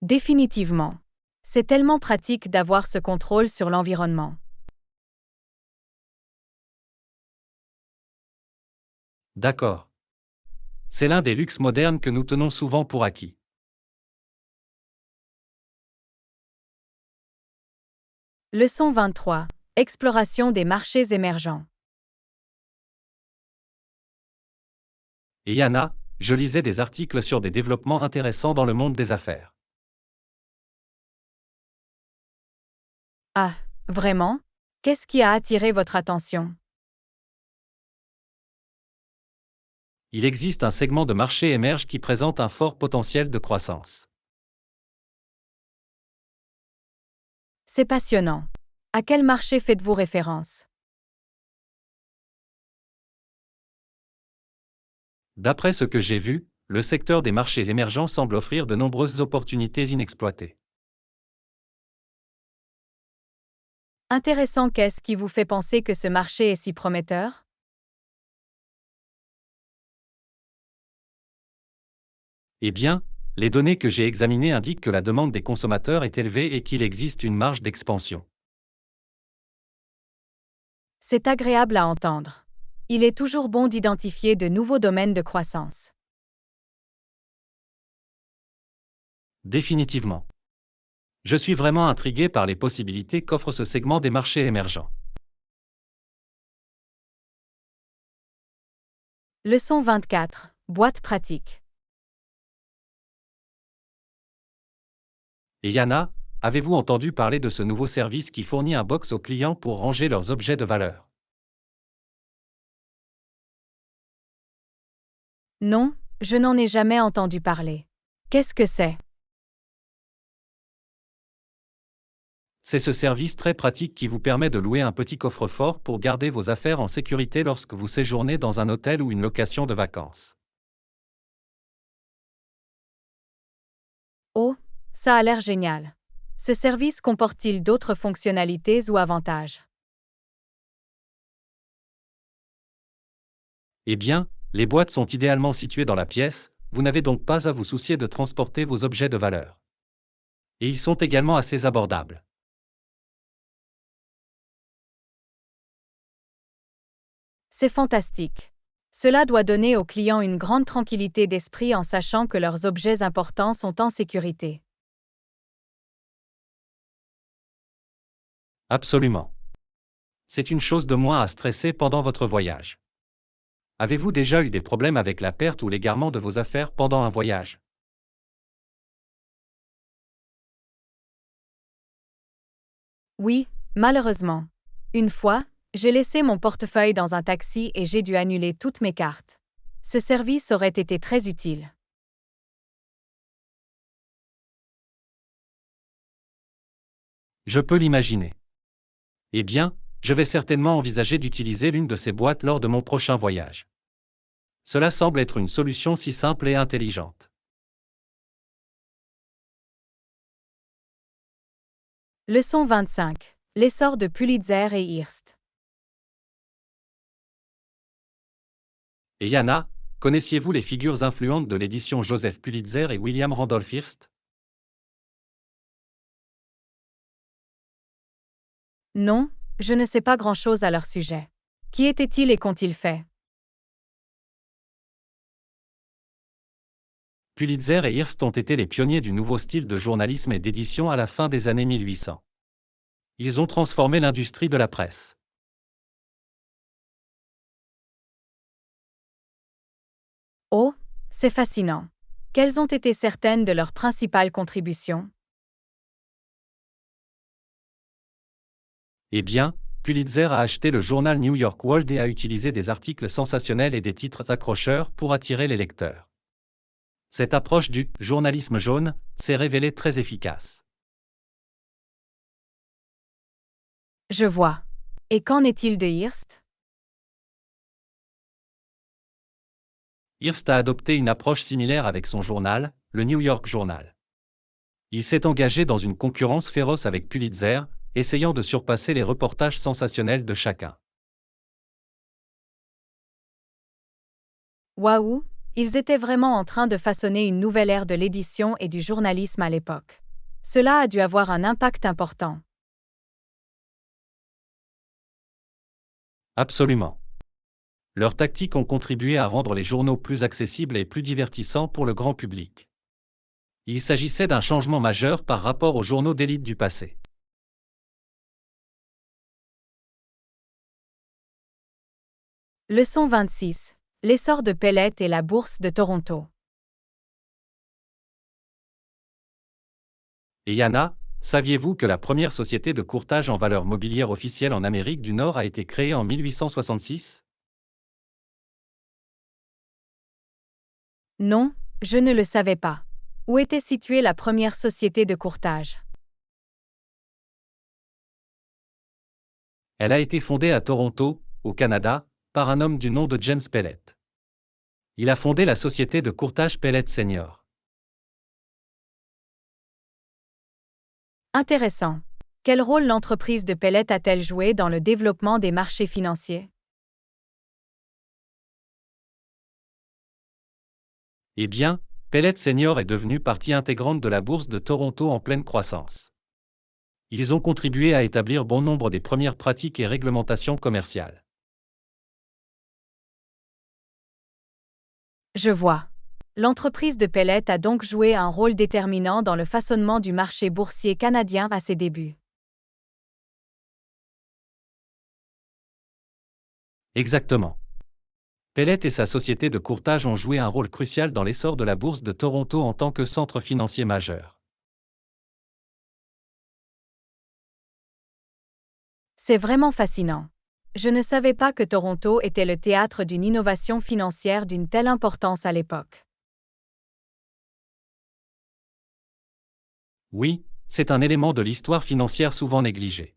A: Définitivement. C'est tellement pratique d'avoir ce contrôle sur l'environnement.
B: D'accord. C'est l'un des luxes modernes que nous tenons souvent pour acquis.
A: Leçon 23. Exploration des marchés émergents.
B: Et Yana, je lisais des articles sur des développements intéressants dans le monde des affaires.
A: Ah, vraiment? Qu'est-ce qui a attiré votre attention?
B: Il existe un segment de marché émerge qui présente un fort potentiel de croissance.
A: C'est passionnant. À quel marché faites-vous référence?
B: D'après ce que j'ai vu, le secteur des marchés émergents semble offrir de nombreuses opportunités inexploitées.
A: Intéressant, qu'est-ce qui vous fait penser que ce marché est si prometteur?
B: Eh bien, les données que j'ai examinées indiquent que la demande des consommateurs est élevée et qu'il existe une marge d'expansion.
A: C'est agréable à entendre. Il est toujours bon d'identifier de nouveaux domaines de croissance.
B: Définitivement. Je suis vraiment intrigué par les possibilités qu'offre ce segment des marchés émergents.
A: Leçon 24. Boîte pratique.
B: Et Yana, avez-vous entendu parler de ce nouveau service qui fournit un box aux clients pour ranger leurs objets de valeur?
A: Non, je n'en ai jamais entendu parler. Qu'est-ce que c'est?
B: C'est ce service très pratique qui vous permet de louer un petit coffre-fort pour garder vos affaires en sécurité lorsque vous séjournez dans un hôtel ou une location de vacances.
A: Oh, ça a l'air génial. Ce service comporte-t-il d'autres fonctionnalités ou avantages?
B: Eh bien, les boîtes sont idéalement situées dans la pièce, vous n'avez donc pas à vous soucier de transporter vos objets de valeur. Et ils sont également assez abordables.
A: C'est fantastique. Cela doit donner aux clients une grande tranquillité d'esprit en sachant que leurs objets importants sont en sécurité.
B: Absolument. C'est une chose de moins à stresser pendant votre voyage. Avez-vous déjà eu des problèmes avec la perte ou l'égarement de vos affaires pendant un voyage?
A: Oui, malheureusement. Une fois, j'ai laissé mon portefeuille dans un taxi et j'ai dû annuler toutes mes cartes. Ce service aurait été très utile.
B: Je peux l'imaginer. Eh bien, je vais certainement envisager d'utiliser l'une de ces boîtes lors de mon prochain voyage. Cela semble être une solution si simple et intelligente.
A: Leçon 25. L'essor de Pulitzer et Hearst.
B: Et Yana, connaissiez-vous les figures influentes de l'édition Joseph Pulitzer et William Randolph Hearst?
A: Non, je ne sais pas grand-chose à leur sujet. Qui étaient-ils et qu'ont-ils fait?
B: Pulitzer et Hearst ont été les pionniers du nouveau style de journalisme et d'édition à la fin des années 1800. Ils ont transformé l'industrie de la presse.
A: Oh, c'est fascinant. Quelles ont été certaines de leurs principales contributions?
B: Eh bien, Pulitzer a acheté le journal New York World et a utilisé des articles sensationnels et des titres accrocheurs pour attirer les lecteurs. Cette approche du journalisme jaune s'est révélée très efficace.
A: Je vois. Et qu'en est-il de Hearst?
B: Hearst a adopté une approche similaire avec son journal, le New York Journal. Il s'est engagé dans une concurrence féroce avec Pulitzer, essayant de surpasser les reportages sensationnels de chacun.
A: Waouh, ils étaient vraiment en train de façonner une nouvelle ère de l'édition et du journalisme à l'époque. Cela a dû avoir un impact important.
B: Absolument. Leurs tactiques ont contribué à rendre les journaux plus accessibles et plus divertissants pour le grand public. Il s'agissait d'un changement majeur par rapport aux journaux d'élite du passé.
A: Leçon 26. L'essor de Pellet et la bourse de Toronto.
B: Et Yana, saviez-vous que la première société de courtage en valeurs mobilières officielle en Amérique du Nord a été créée en 1866?
A: Non, je ne le savais pas. Où était située la première société de courtage?
B: Elle a été fondée à Toronto, au Canada, par un homme du nom de James Pellet. Il a fondé la société de courtage Pellet Senior.
A: Intéressant. Quel rôle l'entreprise de Pellet a-t-elle joué dans le développement des marchés financiers?
B: Eh bien, Pellet Senior est devenu partie intégrante de la bourse de Toronto en pleine croissance. Ils ont contribué à établir bon nombre des premières pratiques et réglementations commerciales.
A: Je vois. L'entreprise de Pellet a donc joué un rôle déterminant dans le façonnement du marché boursier canadien à ses débuts.
B: Exactement. Pellet et sa société de courtage ont joué un rôle crucial dans l'essor de la bourse de Toronto en tant que centre financier majeur.
A: C'est vraiment fascinant. Je ne savais pas que Toronto était le théâtre d'une innovation financière d'une telle importance à l'époque.
B: Oui, c'est un élément de l'histoire financière souvent négligé.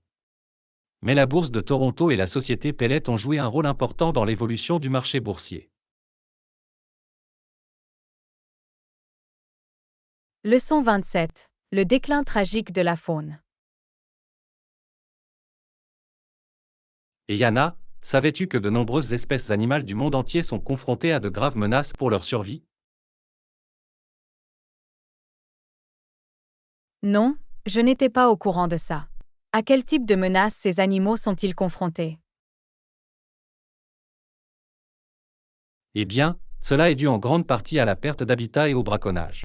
B: Mais la bourse de Toronto et la société Pellet ont joué un rôle important dans l'évolution du marché boursier.
A: Leçon 27. Le déclin tragique de la faune.
B: Et Yana, savais-tu que de nombreuses espèces animales du monde entier sont confrontées à de graves menaces pour leur survie?
A: Non, je n'étais pas au courant de ça. À quel type de menaces ces animaux sont-ils confrontés?
B: Eh bien, cela est dû en grande partie à la perte d'habitat et au braconnage.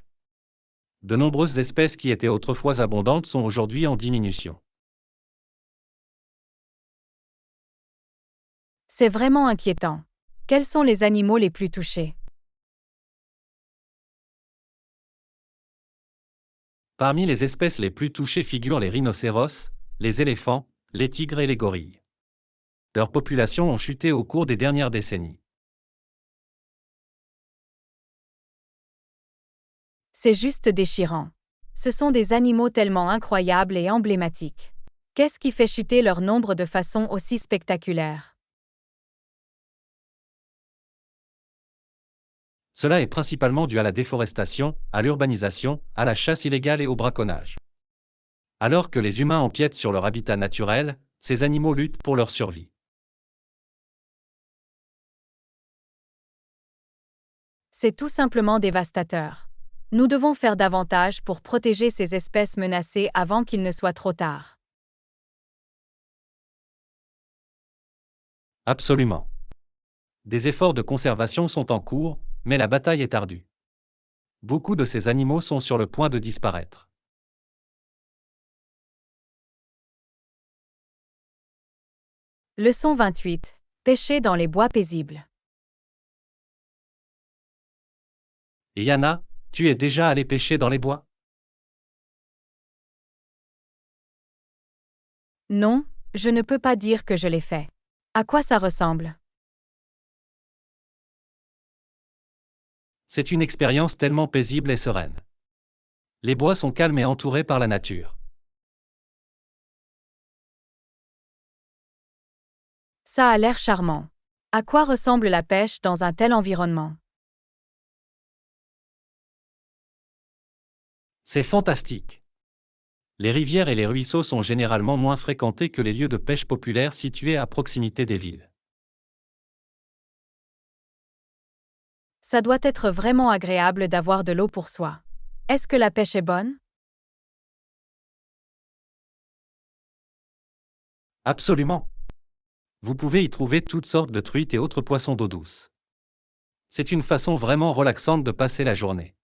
B: De nombreuses espèces qui étaient autrefois abondantes sont aujourd'hui en diminution.
A: C'est vraiment inquiétant. Quels sont les animaux les plus touchés?
B: Parmi les espèces les plus touchées figurent les rhinocéros, les éléphants, les tigres et les gorilles. Leurs populations ont chuté au cours des dernières décennies.
A: C'est juste déchirant. Ce sont des animaux tellement incroyables et emblématiques. Qu'est-ce qui fait chuter leur nombre de façon aussi spectaculaire?
B: Cela est principalement dû à la déforestation, à l'urbanisation, à la chasse illégale et au braconnage. Alors que les humains empiètent sur leur habitat naturel, ces animaux luttent pour leur survie.
A: C'est tout simplement dévastateur. Nous devons faire davantage pour protéger ces espèces menacées avant qu'il ne soit trop tard.
B: Absolument. Des efforts de conservation sont en cours, mais la bataille est ardue. Beaucoup de ces animaux sont sur le point de disparaître.
A: Leçon 28. Pêcher dans les bois paisibles.
B: Et Yana, tu es déjà allé pêcher dans les bois?
A: Non, je ne peux pas dire que je l'ai fait. À quoi ça ressemble?
B: C'est une expérience tellement paisible et sereine. Les bois sont calmes et entourés par la nature.
A: Ça a l'air charmant. À quoi ressemble la pêche dans un tel environnement?
B: C'est fantastique. Les rivières et les ruisseaux sont généralement moins fréquentés que les lieux de pêche populaires situés à proximité des villes.
A: Ça doit être vraiment agréable d'avoir de l'eau pour soi. Est-ce que la pêche est bonne?
B: Absolument. Vous pouvez y trouver toutes sortes de truites et autres poissons d'eau douce. C'est une façon vraiment relaxante de passer la journée.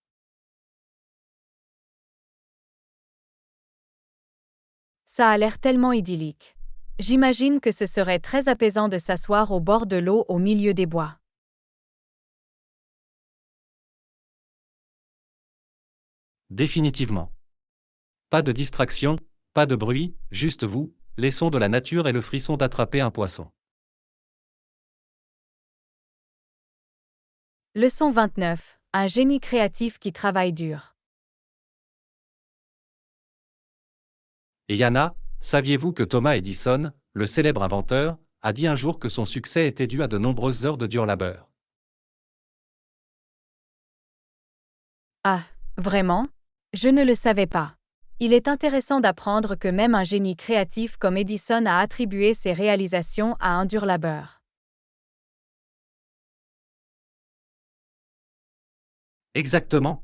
A: Ça a l'air tellement idyllique. J'imagine que ce serait très apaisant de s'asseoir au bord de l'eau au milieu des bois.
B: Définitivement. Pas de distraction, pas de bruit, juste vous, les sons de la nature et le frisson d'attraper un poisson.
A: Leçon 29. Un génie créatif qui travaille dur.
B: Et Yana, saviez-vous que Thomas Edison, le célèbre inventeur, a dit un jour que son succès était dû à de nombreuses heures de dur labeur?
A: Ah, vraiment? Je ne le savais pas. Il est intéressant d'apprendre que même un génie créatif comme Edison a attribué ses réalisations à un dur labeur.
B: Exactement.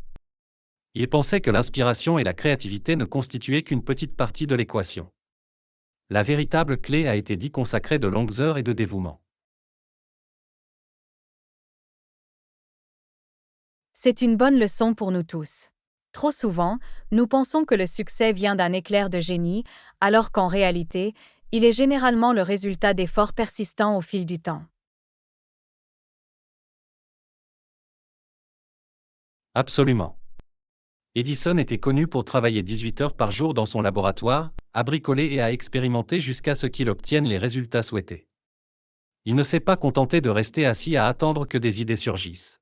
B: Il pensait que l'inspiration et la créativité ne constituaient qu'une petite partie de l'équation. La véritable clé a été d'y consacrer de longues heures et de dévouement.
A: C'est une bonne leçon pour nous tous. Trop souvent, nous pensons que le succès vient d'un éclair de génie, alors qu'en réalité, il est généralement le résultat d'efforts persistants au fil du temps.
B: Absolument. Edison était connu pour travailler 18 heures par jour dans son laboratoire, à bricoler et à expérimenter jusqu'à ce qu'il obtienne les résultats souhaités. Il ne s'est pas contenté de rester assis à attendre que des idées surgissent.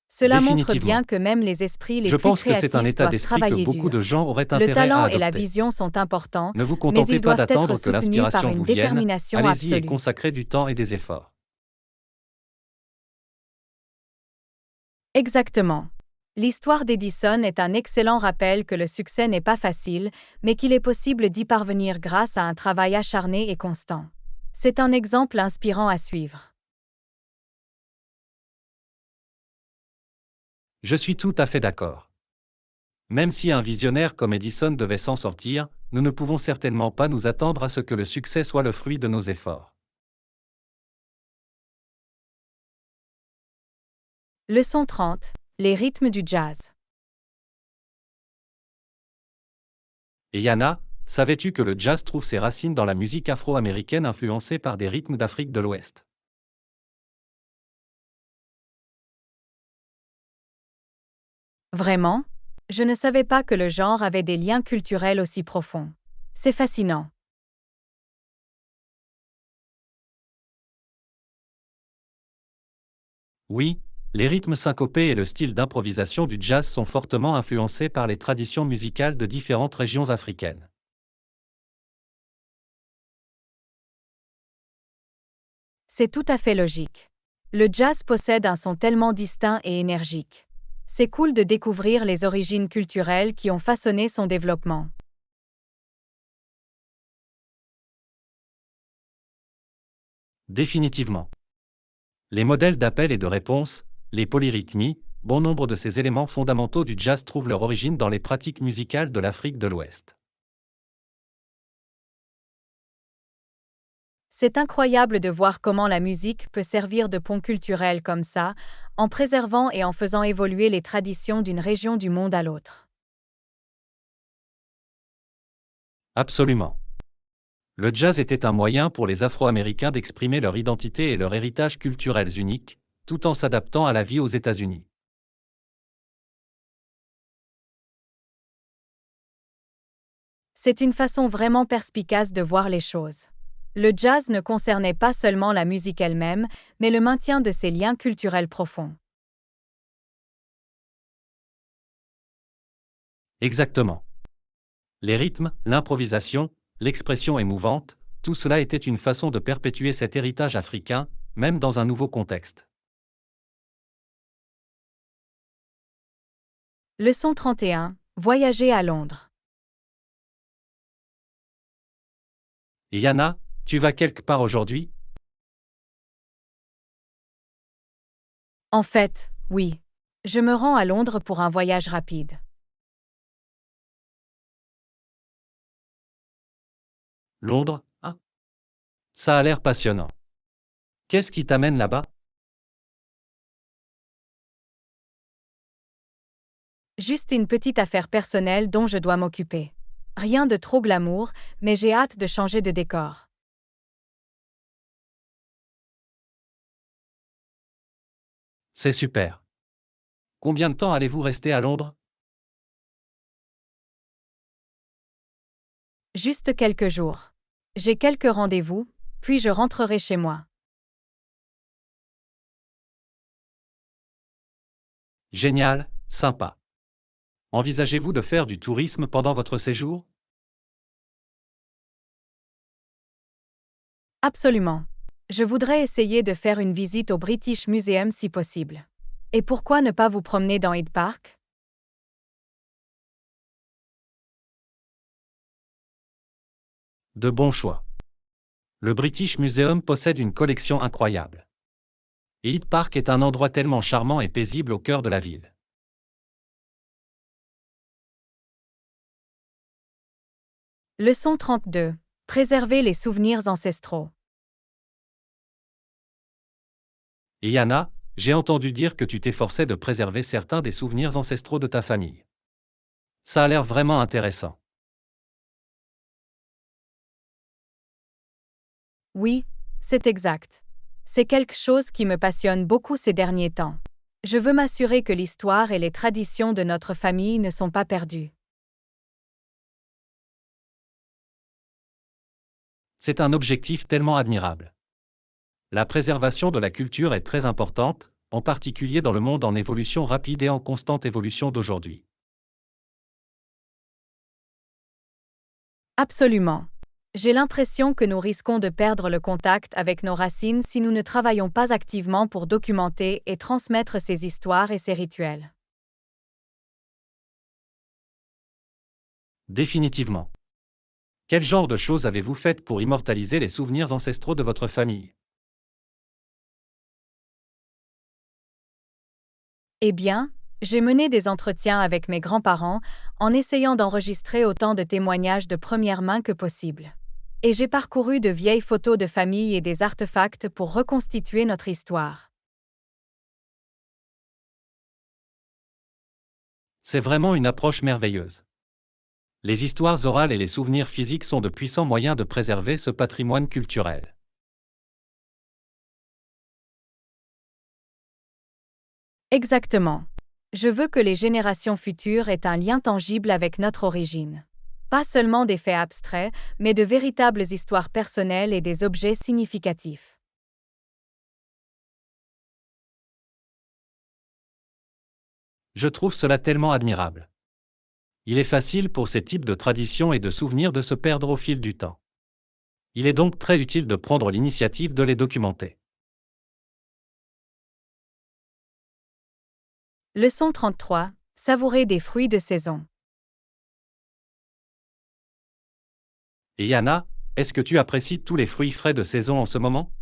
A: Cela montre bien
B: Définitivement.
A: que même les esprits les
B: Je
A: plus
B: pense que c'est un
A: créatifs
B: état
A: doivent
B: d'esprit que
A: travailler
B: beaucoup de
A: dur.
B: gens auraient
A: Le
B: intérêt à
A: talent et la
B: adopter.
A: vision sont importants,
B: Ne vous
A: mais
B: contentez
A: ils
B: pas
A: doivent être
B: d'attendre que
A: soutenus par
B: l'inspiration
A: une
B: vous vienne,
A: détermination
B: allez-y et
A: absolue.
B: consacrez du temps et des efforts.
A: Exactement. L'histoire d'Edison est un excellent rappel que le succès n'est pas facile, mais qu'il est possible d'y parvenir grâce à un travail acharné et constant. C'est un exemple inspirant à suivre.
B: Je suis tout à fait d'accord. Même si un visionnaire comme Edison devait s'en sortir, nous ne pouvons certainement pas nous attendre à ce que le succès soit le fruit de nos efforts.
A: Leçon 30. Les rythmes du jazz.
B: Et Yana, savais-tu que le jazz trouve ses racines dans la musique afro-américaine influencée par des rythmes d'Afrique de l'Ouest?
A: Vraiment? Je ne savais pas que le genre avait des liens culturels aussi profonds. C'est fascinant.
B: Oui, les rythmes syncopés et le style d'improvisation du jazz sont fortement influencés par les traditions musicales de différentes régions africaines.
A: C'est tout à fait logique. Le jazz possède un son tellement distinct et énergique. C'est cool de découvrir les origines culturelles qui ont façonné son développement.
B: Définitivement. Les modèles d'appel et de réponse, les polyrythmies, bon nombre de ces éléments fondamentaux du jazz trouvent leur origine dans les pratiques musicales de l'Afrique de l'Ouest.
A: C'est incroyable de voir comment la musique peut servir de pont culturel comme ça, en préservant et en faisant évoluer les traditions d'une région du monde à l'autre.
B: Absolument. Le jazz était un moyen pour les Afro-Américains d'exprimer leur identité et leur héritage culturels uniques, tout en s'adaptant à la vie aux États-Unis.
A: C'est une façon vraiment perspicace de voir les choses. Le jazz ne concernait pas seulement la musique elle-même, mais le maintien de ces liens culturels profonds.
B: Exactement. Les rythmes, l'improvisation, l'expression émouvante, tout cela était une façon de perpétuer cet héritage africain, même dans un nouveau contexte.
A: Leçon 31. Voyager à Londres.
B: Yana, tu vas quelque part aujourd'hui?
A: En fait, oui. Je me rends à Londres pour un voyage rapide.
B: Londres? Ah, ça a l'air passionnant. Qu'est-ce qui t'amène là-bas?
A: Juste une petite affaire personnelle dont je dois m'occuper. Rien de trop glamour, mais j'ai hâte de changer de décor.
B: C'est super. Combien de temps allez-vous rester à Londres?
A: Juste quelques jours. J'ai quelques rendez-vous, puis je rentrerai chez moi.
B: Génial, sympa. Envisagez-vous de faire du tourisme pendant votre séjour?
A: Absolument. Je voudrais essayer de faire une visite au British Museum si possible. Et pourquoi ne pas vous promener dans Hyde Park?
B: De bons choix. Le British Museum possède une collection incroyable. Et Hyde Park est un endroit tellement charmant et paisible au cœur de la ville.
A: Leçon 32. Préserver les souvenirs ancestraux.
B: Et Yana, j'ai entendu dire que tu t'efforçais de préserver certains des souvenirs ancestraux de ta famille. Ça a l'air vraiment intéressant.
A: Oui, c'est exact. C'est quelque chose qui me passionne beaucoup ces derniers temps. Je veux m'assurer que l'histoire et les traditions de notre famille ne sont pas perdues.
B: C'est un objectif tellement admirable. La préservation de la culture est très importante, en particulier dans le monde en évolution rapide et en constante évolution d'aujourd'hui.
A: Absolument. J'ai l'impression que nous risquons de perdre le contact avec nos racines si nous ne travaillons pas activement pour documenter et transmettre ces histoires et ces rituels.
B: Définitivement. Quel genre de choses avez-vous faites pour immortaliser les souvenirs ancestraux de votre famille?
A: Eh bien, j'ai mené des entretiens avec mes grands-parents en essayant d'enregistrer autant de témoignages de première main que possible. Et j'ai parcouru de vieilles photos de famille et des artefacts pour reconstituer notre histoire.
B: C'est vraiment une approche merveilleuse. Les histoires orales et les souvenirs physiques sont de puissants moyens de préserver ce patrimoine culturel.
A: Exactement. Je veux que les générations futures aient un lien tangible avec notre origine. Pas seulement des faits abstraits, mais de véritables histoires personnelles et des objets significatifs.
B: Je trouve cela tellement admirable. Il est facile pour ces types de traditions et de souvenirs de se perdre au fil du temps. Il est donc très utile de prendre l'initiative de les documenter.
A: Leçon 33. Savourer des fruits de saison.
B: Et Yana, est-ce que tu apprécies tous les fruits frais de saison en ce moment?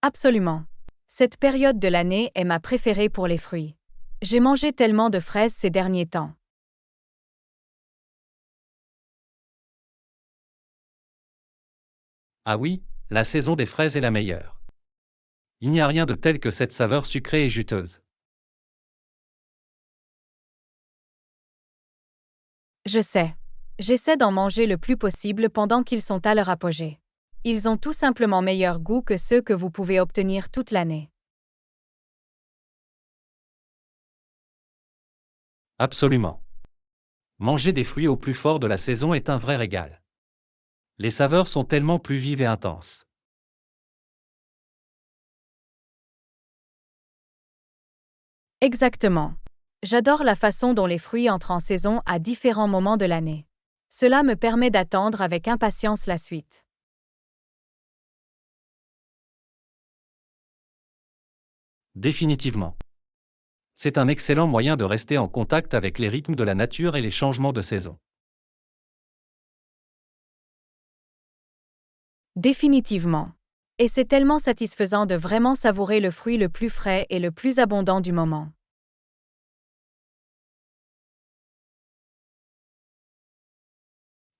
A: Absolument. Cette période de l'année est ma préférée pour les fruits. J'ai mangé tellement de fraises ces derniers temps.
B: Ah oui, la saison des fraises est la meilleure. Il n'y a rien de tel que cette saveur sucrée et juteuse.
A: Je sais. J'essaie d'en manger le plus possible pendant qu'ils sont à leur apogée. Ils ont tout simplement meilleur goût que ceux que vous pouvez obtenir toute l'année.
B: Absolument. Manger des fruits au plus fort de la saison est un vrai régal. Les saveurs sont tellement plus vives et intenses.
A: Exactement. J'adore la façon dont les fruits entrent en saison à différents moments de l'année. Cela me permet d'attendre avec impatience la suite.
B: Définitivement. C'est un excellent moyen de rester en contact avec les rythmes de la nature et les changements de saison.
A: Définitivement. Et c'est tellement satisfaisant de vraiment savourer le fruit le plus frais et le plus abondant du moment.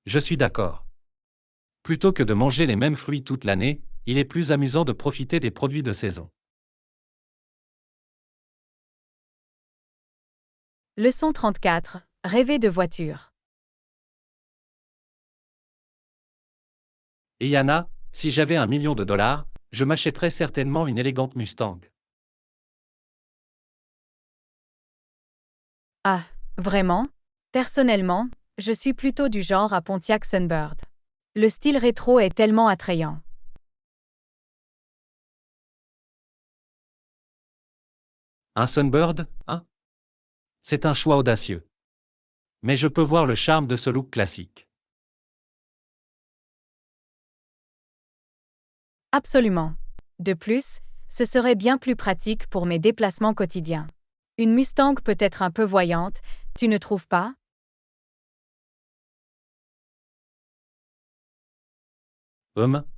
B: Je suis d'accord. Plutôt que de manger les mêmes fruits toute l'année, il est plus amusant de profiter des produits de saison.
A: Leçon 34. Rêver de voiture.
B: Et Yana, si j'avais $1 million, je m'achèterais certainement une élégante Mustang.
A: Ah, vraiment? Personnellement, je suis plutôt du genre à Pontiac Sunbird. Le style rétro est tellement attrayant.
B: Un Sunbird, hein? C'est un choix audacieux. Mais je peux voir le charme de ce look classique.
A: Absolument. De plus, ce serait bien plus pratique pour mes déplacements quotidiens. Une Mustang peut être un peu voyante, tu ne trouves pas?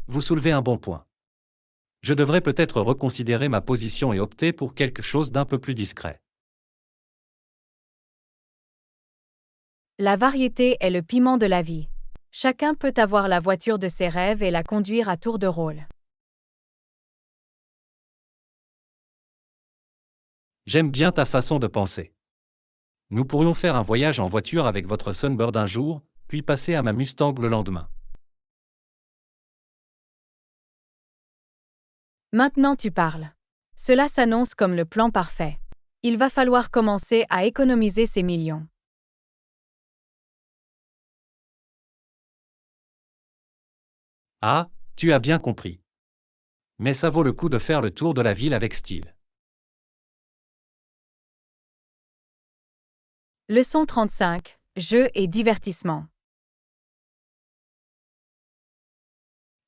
B: Vous soulevez un bon point. Je devrais peut-être reconsidérer ma position et opter pour quelque chose d'un peu plus discret.
A: La variété est le piment de la vie. Chacun peut avoir la voiture de ses rêves et la conduire à tour de rôle.
B: J'aime bien ta façon de penser. Nous pourrions faire un voyage en voiture avec votre Sunbird un jour, puis passer à ma Mustang le lendemain.
A: Maintenant tu parles. Cela s'annonce comme le plan parfait. Il va falloir commencer à économiser ces millions.
B: Ah, tu as bien compris. Mais ça vaut le coup de faire le tour de la ville avec style.
A: Leçon 35. Jeux et divertissement.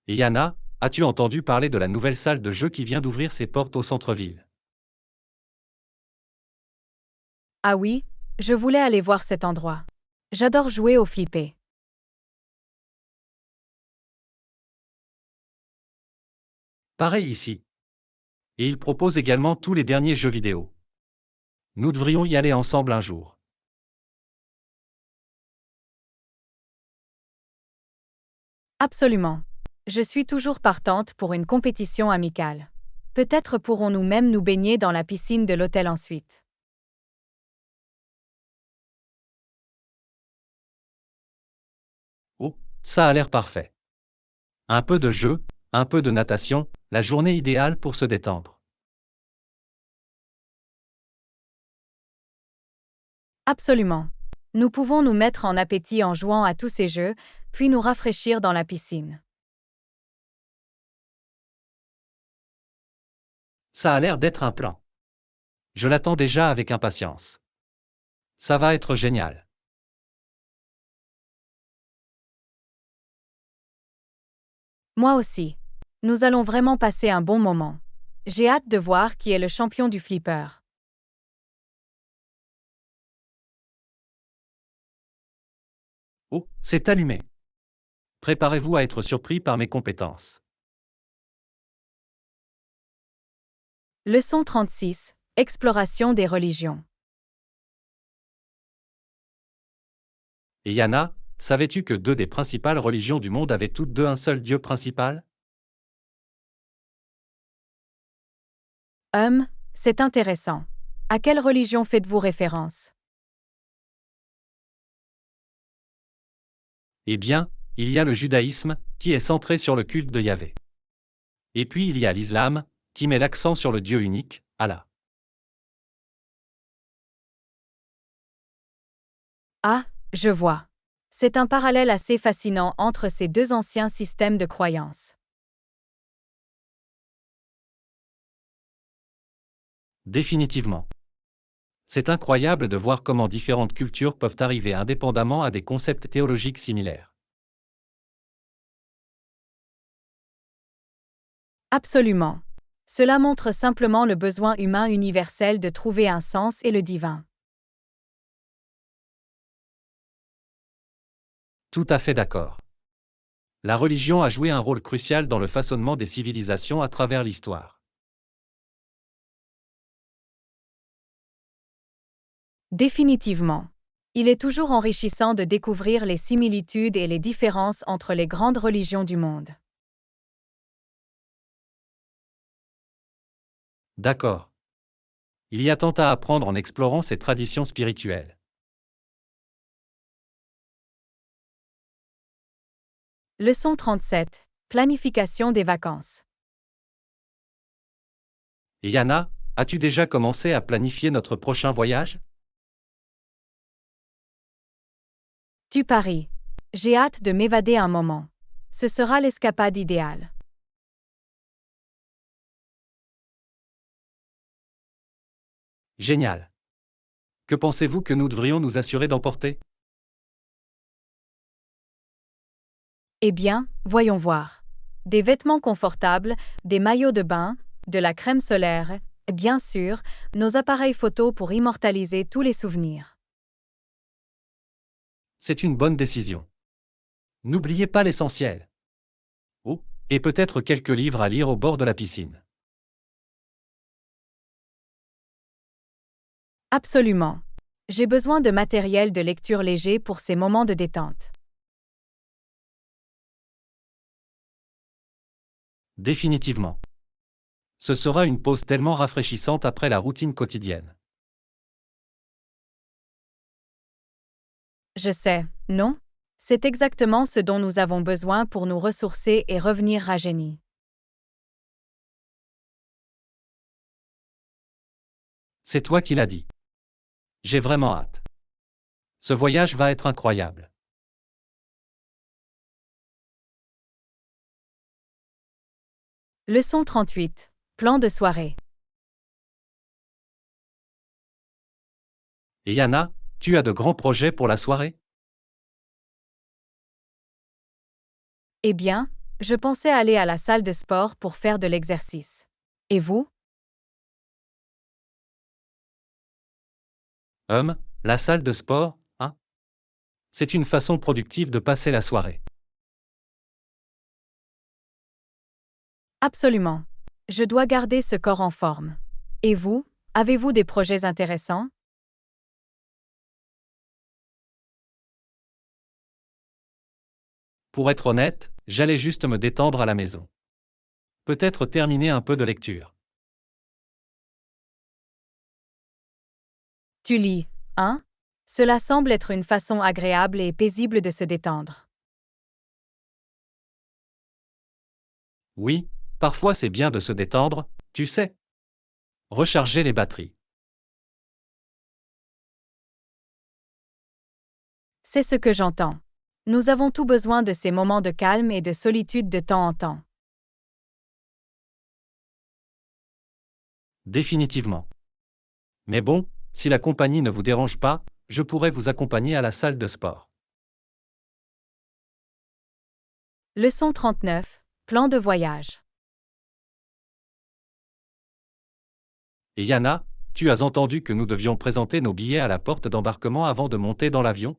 B: Et Yana, as-tu entendu parler de la nouvelle salle de jeu qui vient d'ouvrir ses portes au centre-ville?
A: Ah oui, je voulais aller voir cet endroit. J'adore jouer au flippé.
B: Pareil ici. Et il propose également tous les derniers jeux vidéo. Nous devrions y aller ensemble un jour.
A: Absolument. Je suis toujours partante pour une compétition amicale. Peut-être pourrons-nous même nous baigner dans la piscine de l'hôtel ensuite.
B: Oh, ça a l'air parfait. Un peu de jeu, un peu de natation, la journée idéale pour se détendre.
A: Absolument. Nous pouvons nous mettre en appétit en jouant à tous ces jeux, puis nous rafraîchir dans la piscine.
B: Ça a l'air d'être un plan. Je l'attends déjà avec impatience. Ça va être génial.
A: Moi aussi. Nous allons vraiment passer un bon moment. J'ai hâte de voir qui est le champion du flipper.
B: Oh, c'est allumé. Préparez-vous à être surpris par mes compétences.
A: Leçon 36. Exploration des religions.
B: Et Yana, savais-tu que deux des principales religions du monde avaient toutes deux un seul Dieu principal?
A: C'est intéressant. À quelle religion faites-vous référence?
B: Eh bien, il y a le judaïsme, qui est centré sur le culte de Yahvé. Et puis il y a l'islam, qui met l'accent sur le Dieu unique, Allah.
A: Ah, je vois. C'est un parallèle assez fascinant entre ces deux anciens systèmes de croyances.
B: Définitivement. C'est incroyable de voir comment différentes cultures peuvent arriver indépendamment à des concepts théologiques similaires.
A: Absolument. Cela montre simplement le besoin humain universel de trouver un sens et le divin.
B: Tout à fait d'accord. La religion a joué un rôle crucial dans le façonnement des civilisations à travers l'histoire.
A: Définitivement. Il est toujours enrichissant de découvrir les similitudes et les différences entre les grandes religions du monde.
B: D'accord. Il y a tant à apprendre en explorant ces traditions spirituelles.
A: Leçon 37. Planification des vacances.
B: Et Yana, as-tu déjà commencé à planifier notre prochain voyage?
A: Tu paries. J'ai hâte de m'évader un moment. Ce sera l'escapade idéale.
B: Génial. Que pensez-vous que nous devrions nous assurer d'emporter?
A: Eh bien, voyons voir. Des vêtements confortables, des maillots de bain, de la crème solaire, et bien sûr, nos appareils photo pour immortaliser tous les souvenirs.
B: C'est une bonne décision. N'oubliez pas l'essentiel. Oh, et peut-être quelques livres à lire au bord de la piscine.
A: Absolument. J'ai besoin de matériel de lecture léger pour ces moments de détente.
B: Définitivement. Ce sera une pause tellement rafraîchissante après la routine quotidienne.
A: Je sais, non? C'est exactement ce dont nous avons besoin pour nous ressourcer et revenir rajeunis.
B: C'est toi qui l'as dit. J'ai vraiment hâte. Ce voyage va être incroyable.
A: Leçon 38. Plan de soirée.
B: Et Yana, tu as de grands projets pour la soirée?
A: Eh bien, je pensais aller à la salle de sport pour faire de l'exercice. Et vous?
B: La salle de sport, hein? C'est une façon productive de passer la soirée.
A: Absolument. Je dois garder ce corps en forme. Et vous, avez-vous des projets intéressants?
B: Pour être honnête, j'allais juste me détendre à la maison. Peut-être terminer un peu de lecture.
A: Tu lis, hein? Cela semble être une façon agréable et paisible de se détendre.
B: Oui, parfois c'est bien de se détendre, tu sais. Recharger les batteries.
A: C'est ce que j'entends. Nous avons tous besoin de ces moments de calme et de solitude de temps en temps.
B: Définitivement. Mais bon, si la compagnie ne vous dérange pas, je pourrais vous accompagner à la salle de sport.
A: Leçon 39. Plan de voyage.
B: Et Yana, tu as entendu que nous devions présenter nos billets à la porte d'embarquement avant de monter dans l'avion?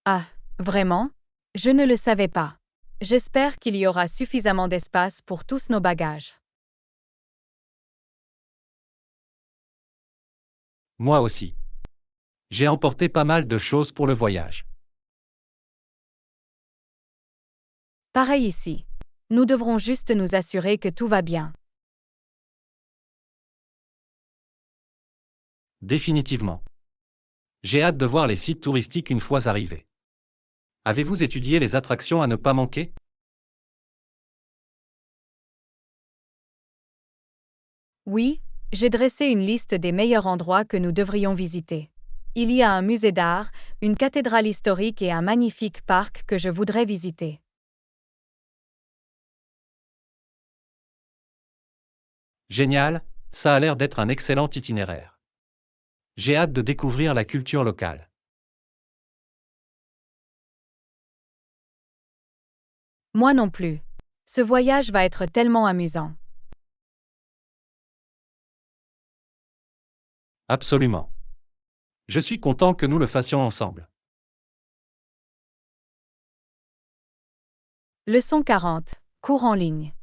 A: Ah, vraiment? Je ne le savais pas. J'espère qu'il y aura suffisamment d'espace pour tous nos bagages.
B: Moi aussi. J'ai emporté pas mal de choses pour le voyage.
A: Pareil ici. Nous devrons juste nous assurer que tout va bien.
B: Définitivement. J'ai hâte de voir les sites touristiques une fois arrivés. Avez-vous étudié les attractions à ne pas manquer?
A: Oui, j'ai dressé une liste des meilleurs endroits que nous devrions visiter. Il y a un musée d'art, une cathédrale historique et un magnifique parc que je voudrais visiter.
B: Génial, ça a l'air d'être un excellent itinéraire. J'ai hâte de découvrir la culture locale.
A: Moi non plus. Ce voyage va être tellement amusant.
B: Absolument. Je suis content que nous le fassions ensemble.
A: Leçon 40. Cours en ligne.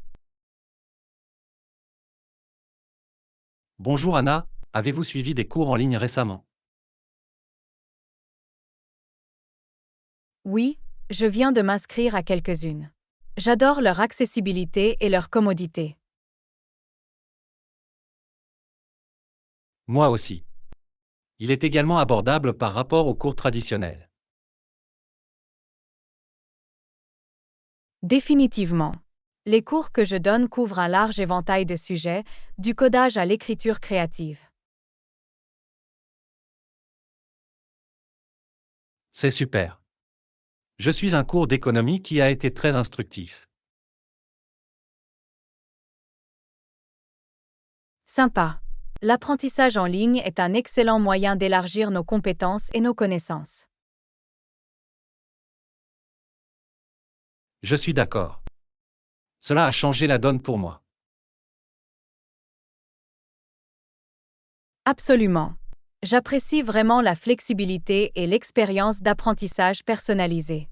B: Bonjour Anna, avez-vous suivi des cours en ligne récemment?
A: Oui, je viens de m'inscrire à quelques-unes. J'adore leur accessibilité et leur commodité.
B: Moi aussi. Il est également abordable par rapport aux cours traditionnels.
A: Définitivement. Les cours que je donne couvrent un large éventail de sujets, du codage à l'écriture créative.
B: C'est super. Je suis un cours d'économie qui a été très instructif.
A: Sympa. L'apprentissage en ligne est un excellent moyen d'élargir nos compétences et nos connaissances.
B: Je suis d'accord. Cela a changé la donne pour moi.
A: Absolument. J'apprécie vraiment la flexibilité et l'expérience d'apprentissage personnalisée.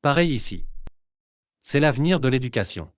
B: Pareil ici. C'est l'avenir de l'éducation.